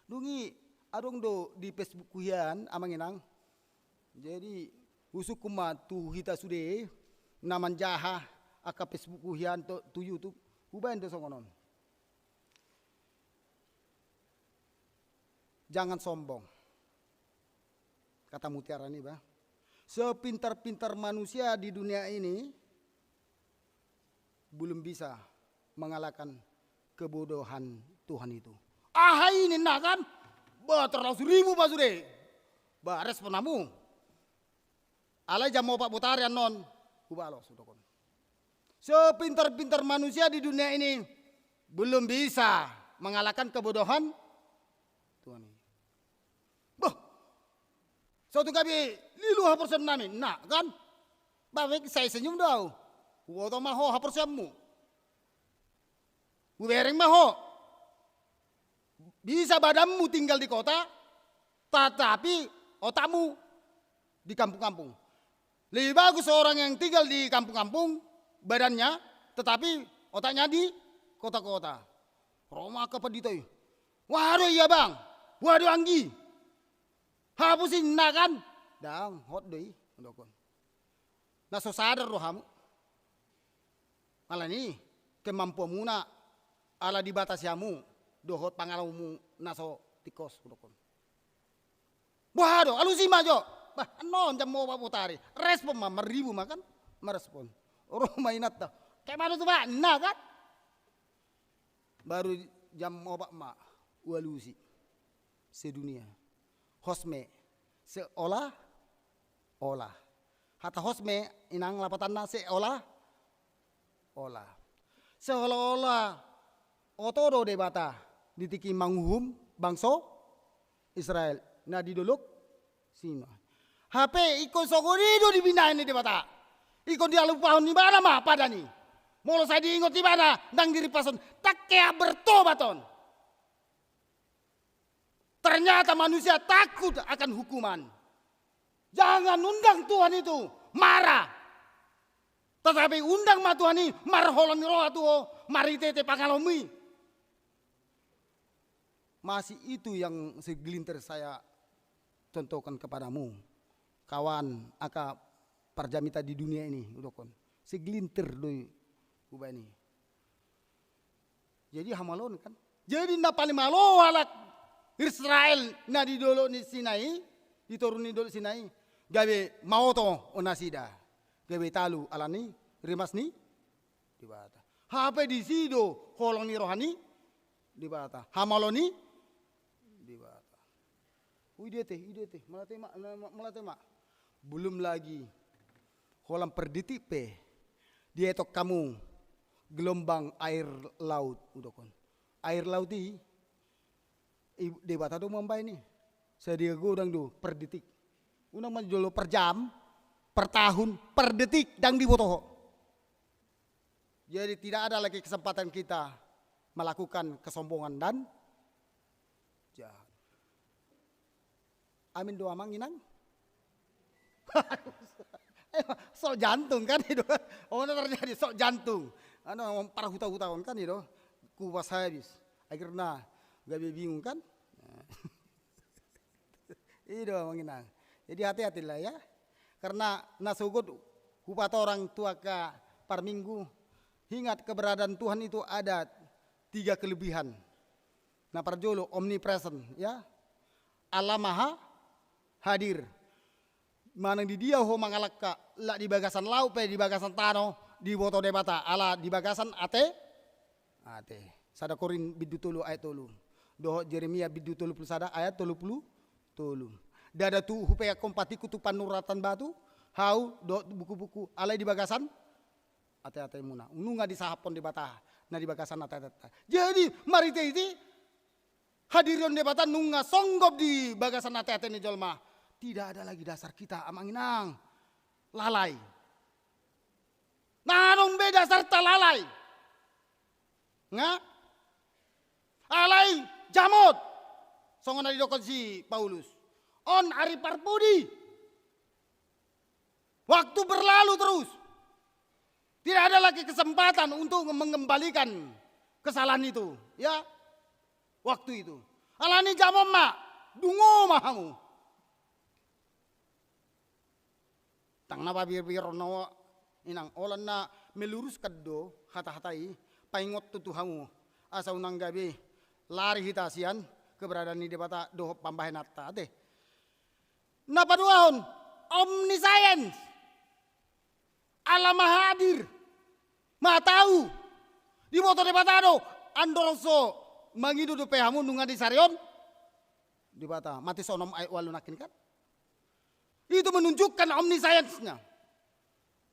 dungi adong do di Facebook kuyan amanginang jadi usuk kuma tu hita sude naman jaha aka Facebook kuyan tu YouTube ubain do songo non jangan sombong kata mutiara ini bah sepintar-pintar manusia di dunia ini belum bisa mengalahkan kebodohan Tuhan itu. Ini nak kan? Bah terlalu ribu bah sudah. Bah respon namu. Alai jam mau pak butarian non. Kubalo sudah kon. Sepintar-pintar manusia di dunia ini belum bisa mengalahkan kebodohan Tuhan ini. Bah, suatu kali lilu hapersen namin, nak kan? Baik saya senyum dah. Woto maho hapersenmu. Ubereng maho. Bisa badanmu tinggal di kota, tetapi otakmu di kampung-kampung. Lebih bagus orang yang tinggal di kampung-kampung, badannya, tetapi otaknya di kota-kota. Roma kepaditoy. Waduh iya bang, waduh anggi. Hapusin nak kan? Dang, hot doi, ndokon. Nah so sadar roh hamu. Malah ni kemampuanmu na ala dibatasi hamu. Dohot pangalamu naso tikos ndokon. Waduh, alusima jo. Bah, non jam mau putari. Respon mah meribu makan, merespon. Orang mainat dah. Kayak mana tuh pak? Nah kan? Baru jam mau pak mak. Walusi. Sedunia. Hosme. Seolah. Olah. Hata hosme inang lapatan na seolah. Olah. Seolah-olah. Otodo de bata. Ditiki manguhum bangso Israel. Nah diduluk sino. HP ikon sokorido dibinain di bata. Ikon dia lupa ni mana mah pada ni. Molo saya diingot di mana nang diri pason tak kaya bertobaton. Ternyata manusia takut akan hukuman. Jangan undang Tuhan itu marah. Tetapi undang mah Tuhan ini marholon roh tuh mari tete pangalomi. Masih itu yang segelintir saya contohkan kepadamu. Kawan aka parjamita di dunia ini udokon. Segelintir doi ubah ini. Jadi hamalon kan. Jadi na paling malo halak Israel na di dolo ni Sinai, dituruni dolo Sinai. Gawe maoto onasida. Gawe talu alani rimas ni di bata. Hape di sido holong ni rohani di bata. Hamaloni di bata. Idete, melatema. Belum lagi kolam perditik pe. Dia tok kamu gelombang air laut udokon. Air laut di bata do mambai ni. Sedia godang do per detik. Unang manjolo per jam, per tahun, per detik dang dibotoho. Jadi tidak ada lagi kesempatan kita melakukan kesombongan dan jahat. Amin doa manginang. Sok jantung kan itu. Oh terjadi sok jantung. Ano para huta-hutawan kan itu. Kupas habis. Akhirnya gak bingung kan. Itu manginang. Jadi hati-hatilah ya. Karena nasugut hupat orang tua ka par minggu. Ingat keberadaan Tuhan itu ada 3 kelebihan. Nah parjolo omnipresent ya. Allah maha hadir. Manang di dia ho mangalaka la di bagasan lau pe di bagasan tano di boto debata ala di bagasan ate sada korin bidu tulu ayat tulu doh Jeremia bidu tulu plus sada ayat tulu dada tu hupea kompati kutu panuratan batu hau do buku-buku ala di bagasan ate muna ununga di sahapon di bata na di bagasan ate jadi mari te iti Hadirin debatan nunga songgop di bagasan ate-ate ni jolma. Tidak ada lagi dasar kita amanginang. Lalai. Nanong be dasar talalai. Nga? Alai jamot. Songon na didokon si Paulus. On ari parpudi. Waktu berlalu terus. Tidak ada lagi kesempatan untuk mengembalikan kesalahan itu. Ya. Waktu itu. Alani jamom mak. Dungo mahamu. Tang na babir-bir no inang olan na melurus kaddo hata-hatai paingot tutuhamu. Asa unang gabi lari hitasian keberadaan ni debata doh pambahan atta teh. Napaduahon omniscience. Alam maha hadir. Maha tahu. Di motor debatado andorso mangidu do pehamu nunga di sarion. Debata mati sonom ay walunakin kan. Itu menunjukkan omniscience-nya.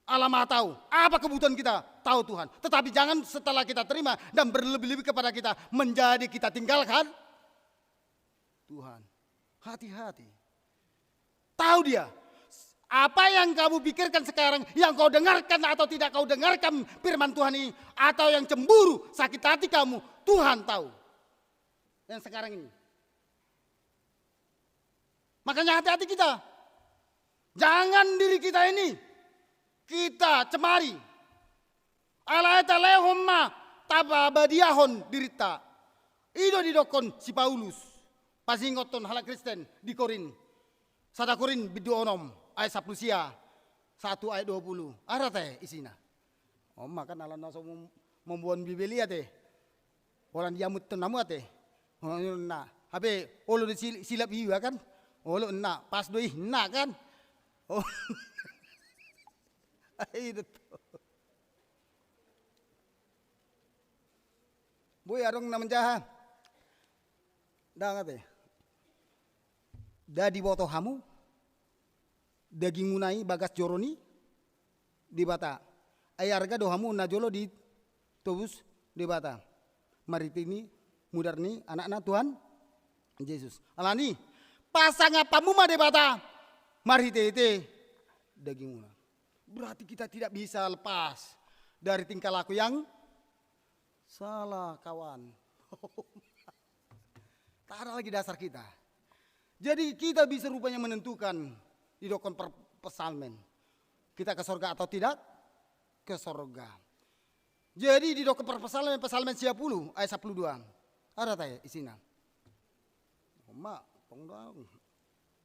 Allah Maha tahu apa kebutuhan kita, tahu Tuhan. Tetapi jangan setelah kita terima dan berlebih-lebih kepada kita menjadi kita tinggalkan Tuhan. Hati-hati. Tahu dia apa yang kamu pikirkan sekarang, yang kau dengarkan atau tidak kau dengarkan firman Tuhan ini, atau yang cemburu, sakit hati kamu, Tuhan tahu. Yang sekarang ini. Makanya hati-hati kita. Jangan diri kita ini kita cemari. Alaeta lehomma tababadiahon dirita. Ido didokon si Paulus. Pasingoton halak Kristen di Korin. Sada Korin biduonom ayat 10 sia 1 ayat 20. Ada teh isina. Makan alam naso membuat Biblia teh. Orang diamut tenamu teh. Nah, habe olo silap hiwa kan? Olo na pas doi na kan? Oh. Itu tuh. Boy arong naman jaha. Dangat eh. Da di boto hamu. Daging munai bagas joroni. Di bata. Ayarga dohamu najolo di tobus di bata. Maritini mudarni anak-anak Tuhan Yesus. Alani pasang apa muma di bata. Marite daging muna. Berarti kita tidak bisa lepas dari tingkah laku yang salah kawan. Tak ada lagi dasar kita. Jadi kita bisa rupanya menentukan di dokon pesalmen. Kita ke sorga atau tidak? Ke sorga. Jadi di dokon pesalmen 10 ayat 12. Ada tanya isinya. Roma, tongdang.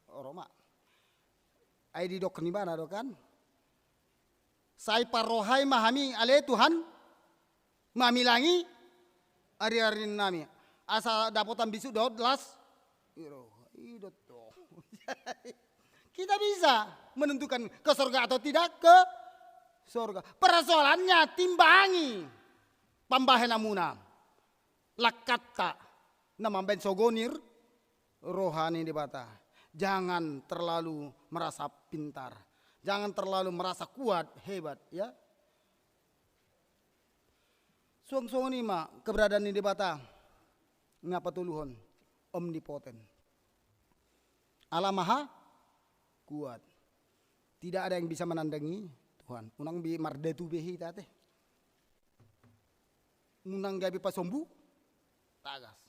Roma. Ayat di dokon di mana dokan? Sai parohai mahami ale Tuhan mamilangi ari-ari nami asa dapotan bisu daud las idot to. Kita bisa menentukan ke surga atau tidak ke surga. Persoalannya timbangi pambahan amuna lakata nama ben sogonir rohani debata. Jangan terlalu merasa pintar. Jangan terlalu merasa kuat, hebat, ya. Suang-suang ini mak keberadaan ini debata ngapa tuluhon omnipoten. Allah maha kuat. Tidak ada yang bisa menandangi Tuhan. Unang bi mardetu behi tate. Unang gabi pasombu tagas.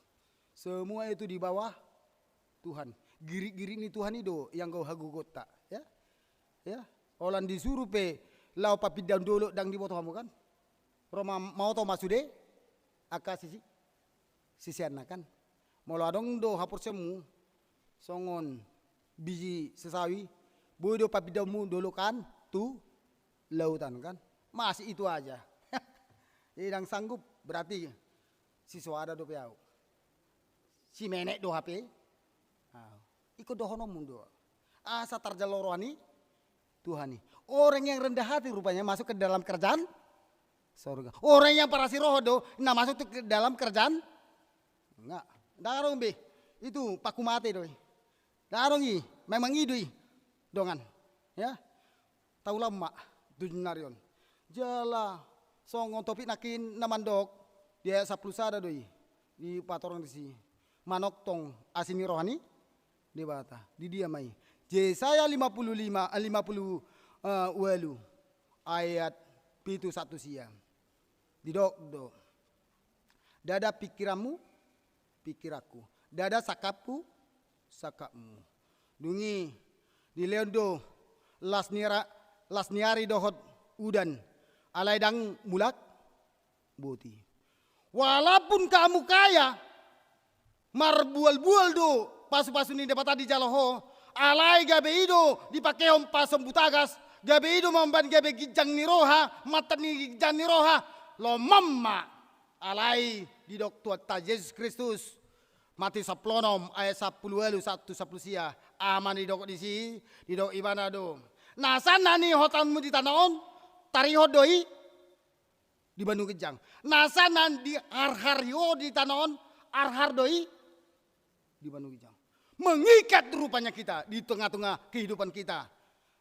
Semua itu di bawah Tuhan. Giri-giri ini Tuhan itu yang kau hagugot tak, ya. Ya, orang disuruh pe lau papi dan dulu dang di boto kamu kan. Roma mau to masude aka sisi anak kan. Mau ladong do hapur semu songon biji sesawi bodo papi damu dulu kan tu lautan kan. Masih itu aja. Yang sanggup berarti si suara do piau. Si menek do HP. Ikut dohonom mundo. Asa tarjaloroni Tuhan nih. Orang yang rendah hati rupanya masuk ke dalam kerjaan surga. Orang yang parasi roho do nah masuk ke dalam kerjaan enggak. Darong be. Itu paku mate doi. Darong i memang idui dongan. Ya. Tahu lama dunarion. Jala songon topik nakin namandok dia 10 sada doi. Di patorong di sini. manok tong asini rohani di bata di dia mai. Yesaya 50 walu ayat pitu 1 sia. Didok do. Dada pikiranmu pikiraku. Dada sakapku sakapmu. Dungi di leondo lasniari dohot udan alai dang mulak buti. Walaupun kamu kaya marbual-bual do pasu-pasu ni dapat di jaloho alai gabe ido dipakai pasom butagas gabe ido mamban gabe gijang ni roha mata ni gijang ni roha lo mamma alai di dokter ta Yesus Kristus mati saplonom ayat 10 sia aman di dok di si di dok ibana do nasan nani hotanmu di tanaon tari hodoi di Bandung Kejang nasanan di arhario di tanaon arhar doi di Bandung Kejang mengikat rupanya kita di tengah-tengah kehidupan kita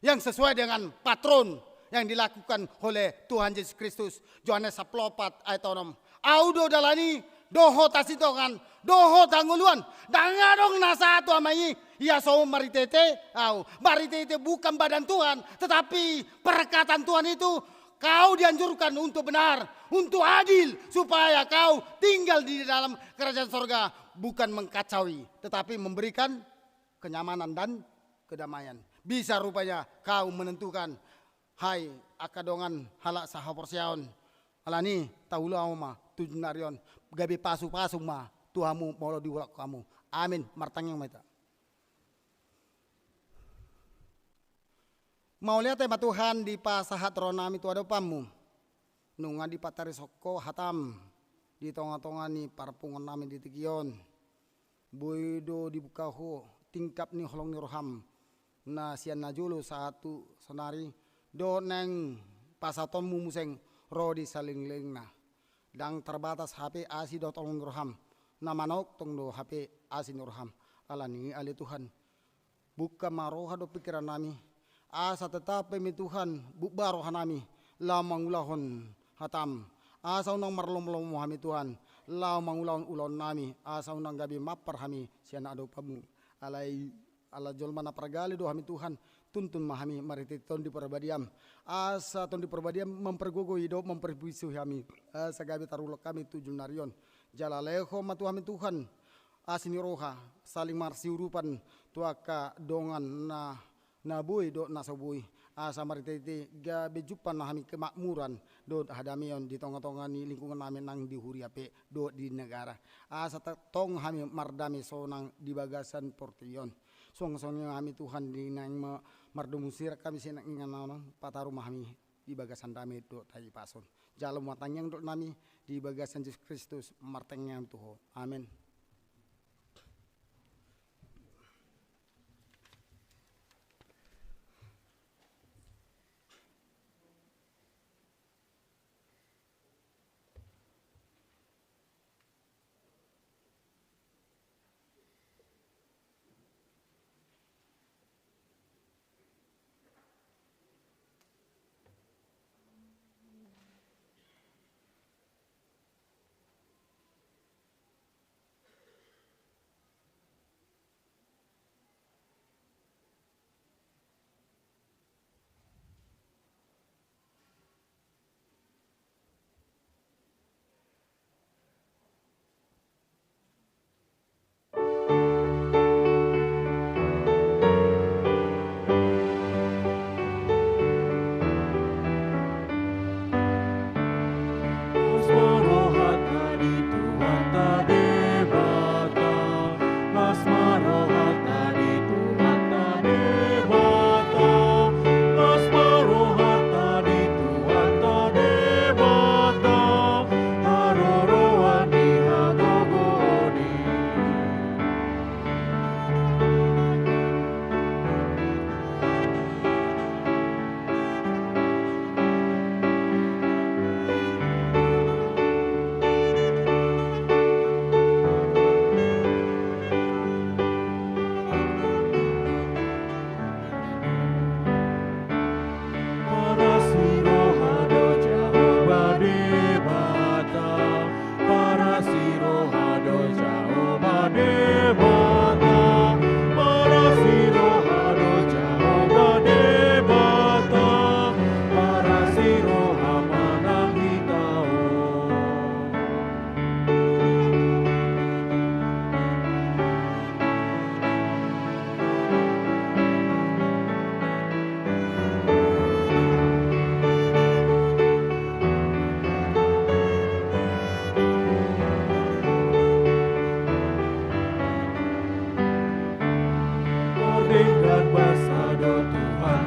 yang sesuai dengan patron yang dilakukan oleh Tuhan Yesus Kristus. Yohanes 4 ayat 6 audo dalani doho tasitongan doho tanguluan dangadong nasa tu amai ya so maritete maritete bukan badan Tuhan tetapi perkataan Tuhan itu kau dianjurkan untuk benar, untuk adil supaya kau tinggal di dalam kerajaan sorga bukan mengkacaui tetapi memberikan kenyamanan dan kedamaian. Bisa rupanya kau menentukan hai akadongan halak sahaporsiaon alani taula ma tujunarion gabi pasu-pasu ma Tuhamu mau diulak kamu. Amin. Martanyang mata. Mau lihat tema Tuhan di pasahat ronami tu ada pamu. Nunga di patari soko hatam. Di tonga-tonga ni parpungan nami di tikion. Boido dibuka ho. Tingkap ni holong ni roham. Na sian najulu satu senari. Do neng pasatonmu museng rodi saling-ling na. Dang terbatas HP asi do tolong roham. Nama nok tong do HP asi roham. Alani ali Tuhan. Buka maroha do pikiran nami. Asa tetap pemi Tuhan bukbar rohanami lamang ulahon hatam asa unang marlom-lom hami Tuhan lamang ulahon ulon nami asa unang gabi mapar hami siana ado pamu alai ala jolmana pragali do hami Tuhan tuntun mahami marititon di perbadiam asa ton di perbadiam mempergogo hidup memperbisu hami asa gabi tarulok kami tujuh narion jalaleho matu hami Tuhan asini roha saling marsiurupan tuaka dongan na boy do nasobui asa maritete gabe jupan na hami kemakmuran do hadamion di tonga-tonga ni lingkungan namin nang di huriape do di negara asa tong hami mardami sonang di bagasan portion song-songnya hami Tuhan di nang mardumusir kami sinang ingan pataru hami di bagasan dami do tai pason jalem watanyang do nami di bagasan Yesus Kristus martengnya Tuhan amin.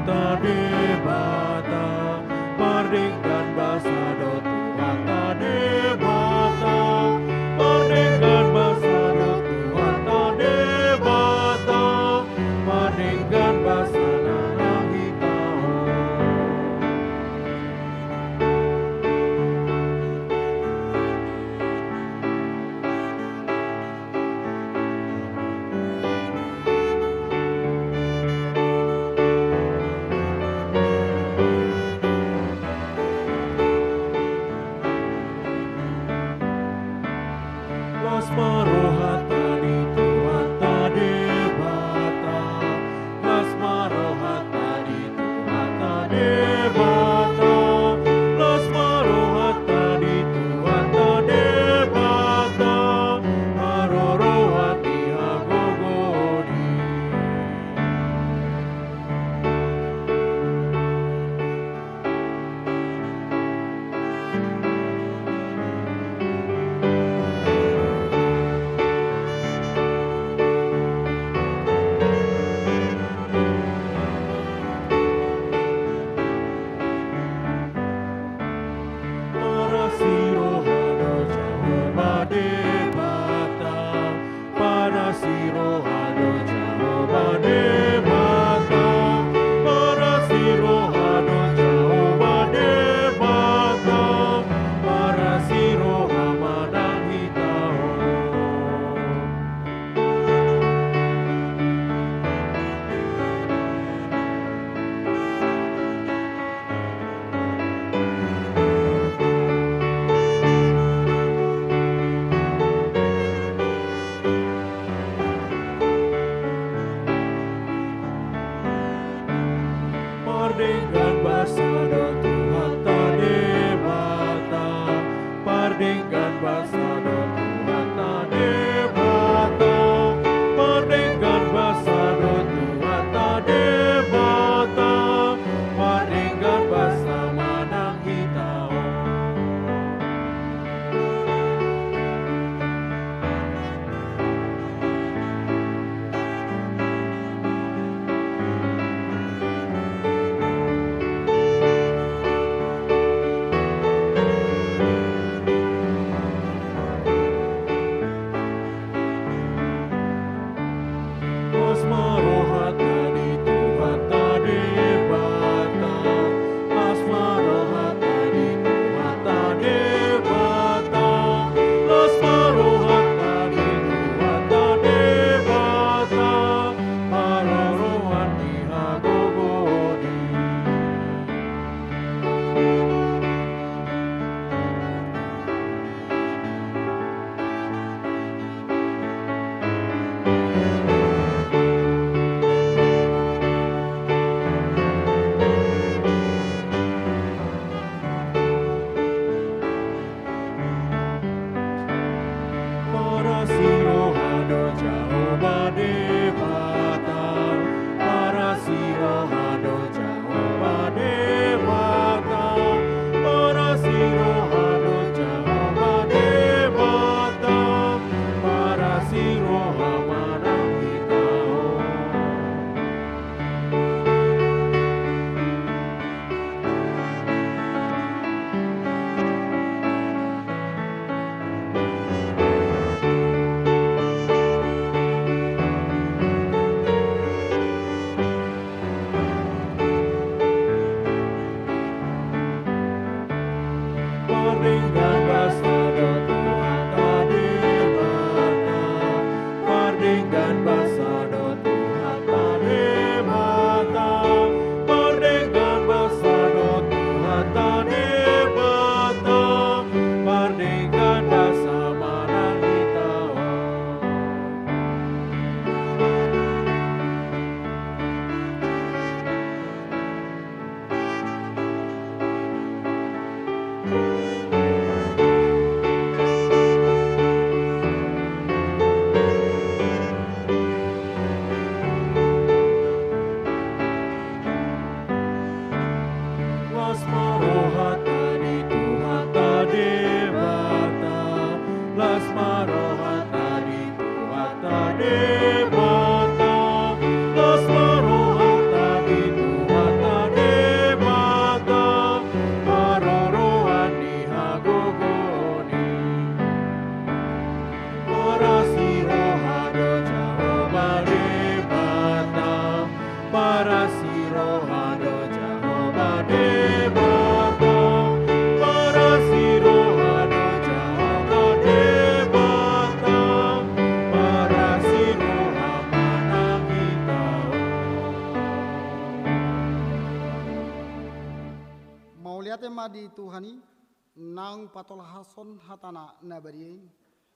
hata debata, merdeka bahasa dotu hata debata, merdeka bahasa dotu hata debata, merdeka bahasa nanang hitau. Las marohata di tuhata debata, las marohata di tuhata debata, las marohata di tuhata debata, marorohati hagogoni. Para sirohado Jehovah debata, para sirohado Jehovah debata, para sirohado Jehovah debata, para siroha manang hitau. Pardenggan bahasa dotu hata debata, pardenggan bahasa dotu hata debata, pardenggan bahasa dotu hata debata, pardenggan bahasa manang hitau. para sirohado Jehovah debata, para sirohado Jehovah debata, para siroha mana kita. Mau lihat ema di Tuhani nang patol hason hatana nabariin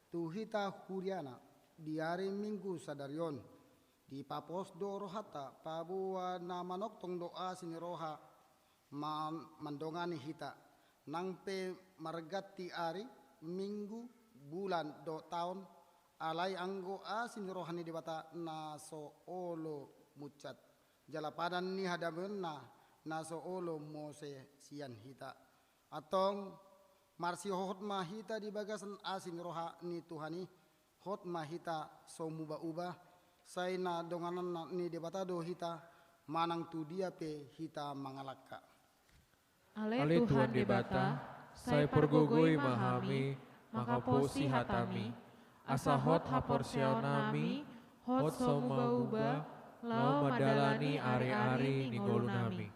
tuhita huriana di hari Minggu sadarion di papos doro hata pabua na manok tong doa siniroha mandongani hita nang pe margati ari Minggu bulan do tahun alai anggo sinirohani di bata na so olo mucat jalapadan ni hadaben na so olo mose sian hita atong marsi hot mahita di bagasan asin roha ni Tuhani hot mahita so muba ubah say na donganan ni debata do hita manang tu dia pe hita mangalaka. Ale Tuhan debata, saya pergogoi mahami, maka posi hatami, asa hot haporsial nami, hot so uba, lau madalani ari-ari ningolu nami.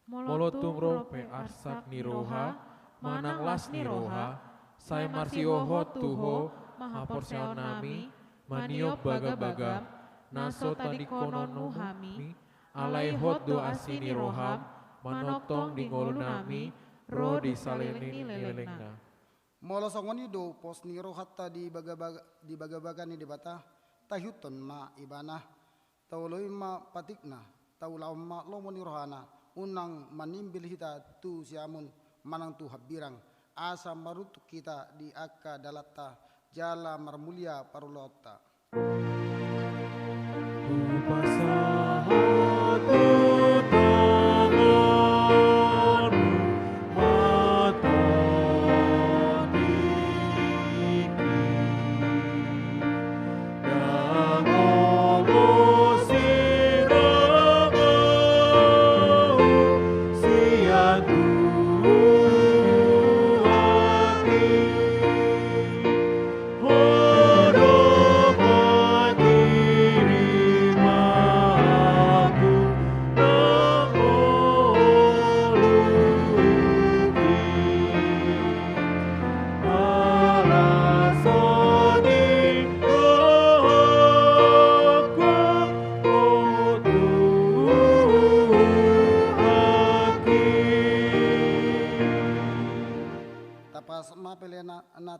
Molotung rope arsak niroha, manang las niroha, saya marsio hot tuho, mahaporsial nami, maniop baga-baga, naso tadi konon hami, alai hot do asini roham, manotong di ngolu nami, ro di saleni lelengna. Molo songoni do pos ni rohatta di baga-baga ni debata tahyuton ma ibana tauloi ma patikna taulau ma lomoni rohana unang manimbil hita tu siamun manang tu habirang asa marutuk kita di akka dalata jala marmulia parulota.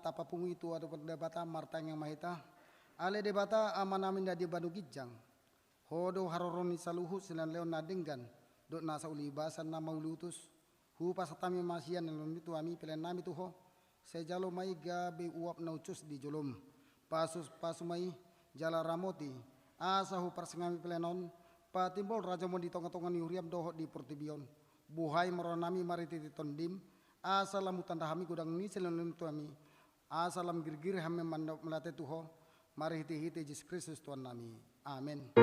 Tapapung itu ada debata martang yang mahita ale debata amanamin da di Banu Gijang hodo haroroni saluhu silan leon nadinggan do nasa ulibasan na maulutus hu pasatami masian nelon itu ami pelen nami tuho sejalo mai gabe uap naucus di jolom pasumai jala ramoti asahu persengami pelenon patimbol raja mo di tonga-tonga ni uriam doho di Portibion buhai meronami mariti tondim asalamu tanda hami gudang ni silan itu ami asalam girgir hame melate tuho mari hiti Yesus Kristus Tuhan nami amin.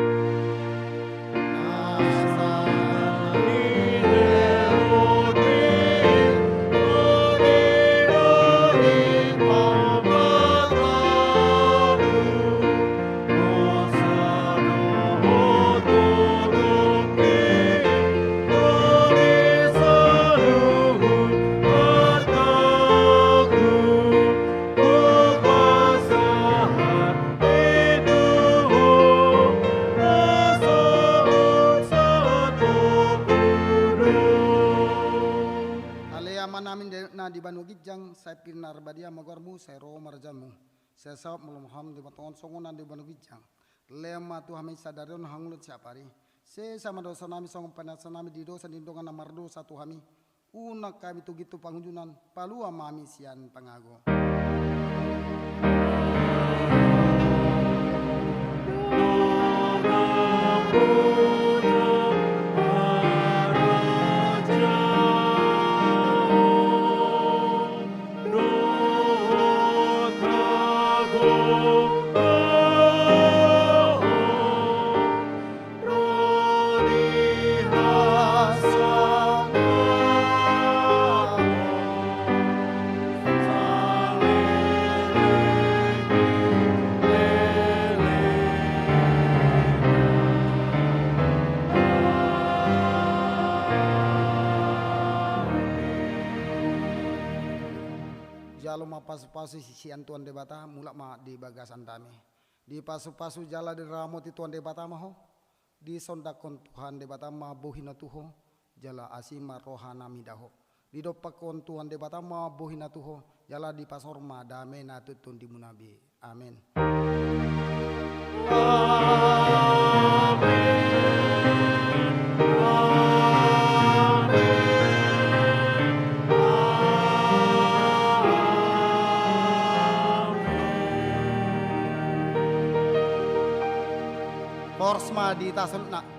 Di Banu Gijang saya pinar badia magormu saya ro marjamu saya sawap mulumham di batongon songonan di Banu Gijang lema tu hami sadarion hangulut siapari saya sama dosa nami song panasa nami di dosa dindongan namar dosa tu hami unak kami tu gitu pangunjunan palua mami sian pangago. Sale lalu ma pasu-pasu sisian Tuhan de bata mulak ma di bagasan dami. Di pasu-pasu jala di ramoti Tuhan de bata maho. Di sondakon Tuhan de bata ma bohina tuho jala asima rohana midaho. Di dopakon Tuhan de bata ma bohina tuho jala di pasor ma dame na tutun di munabi. Amin. Porsma di tasul nak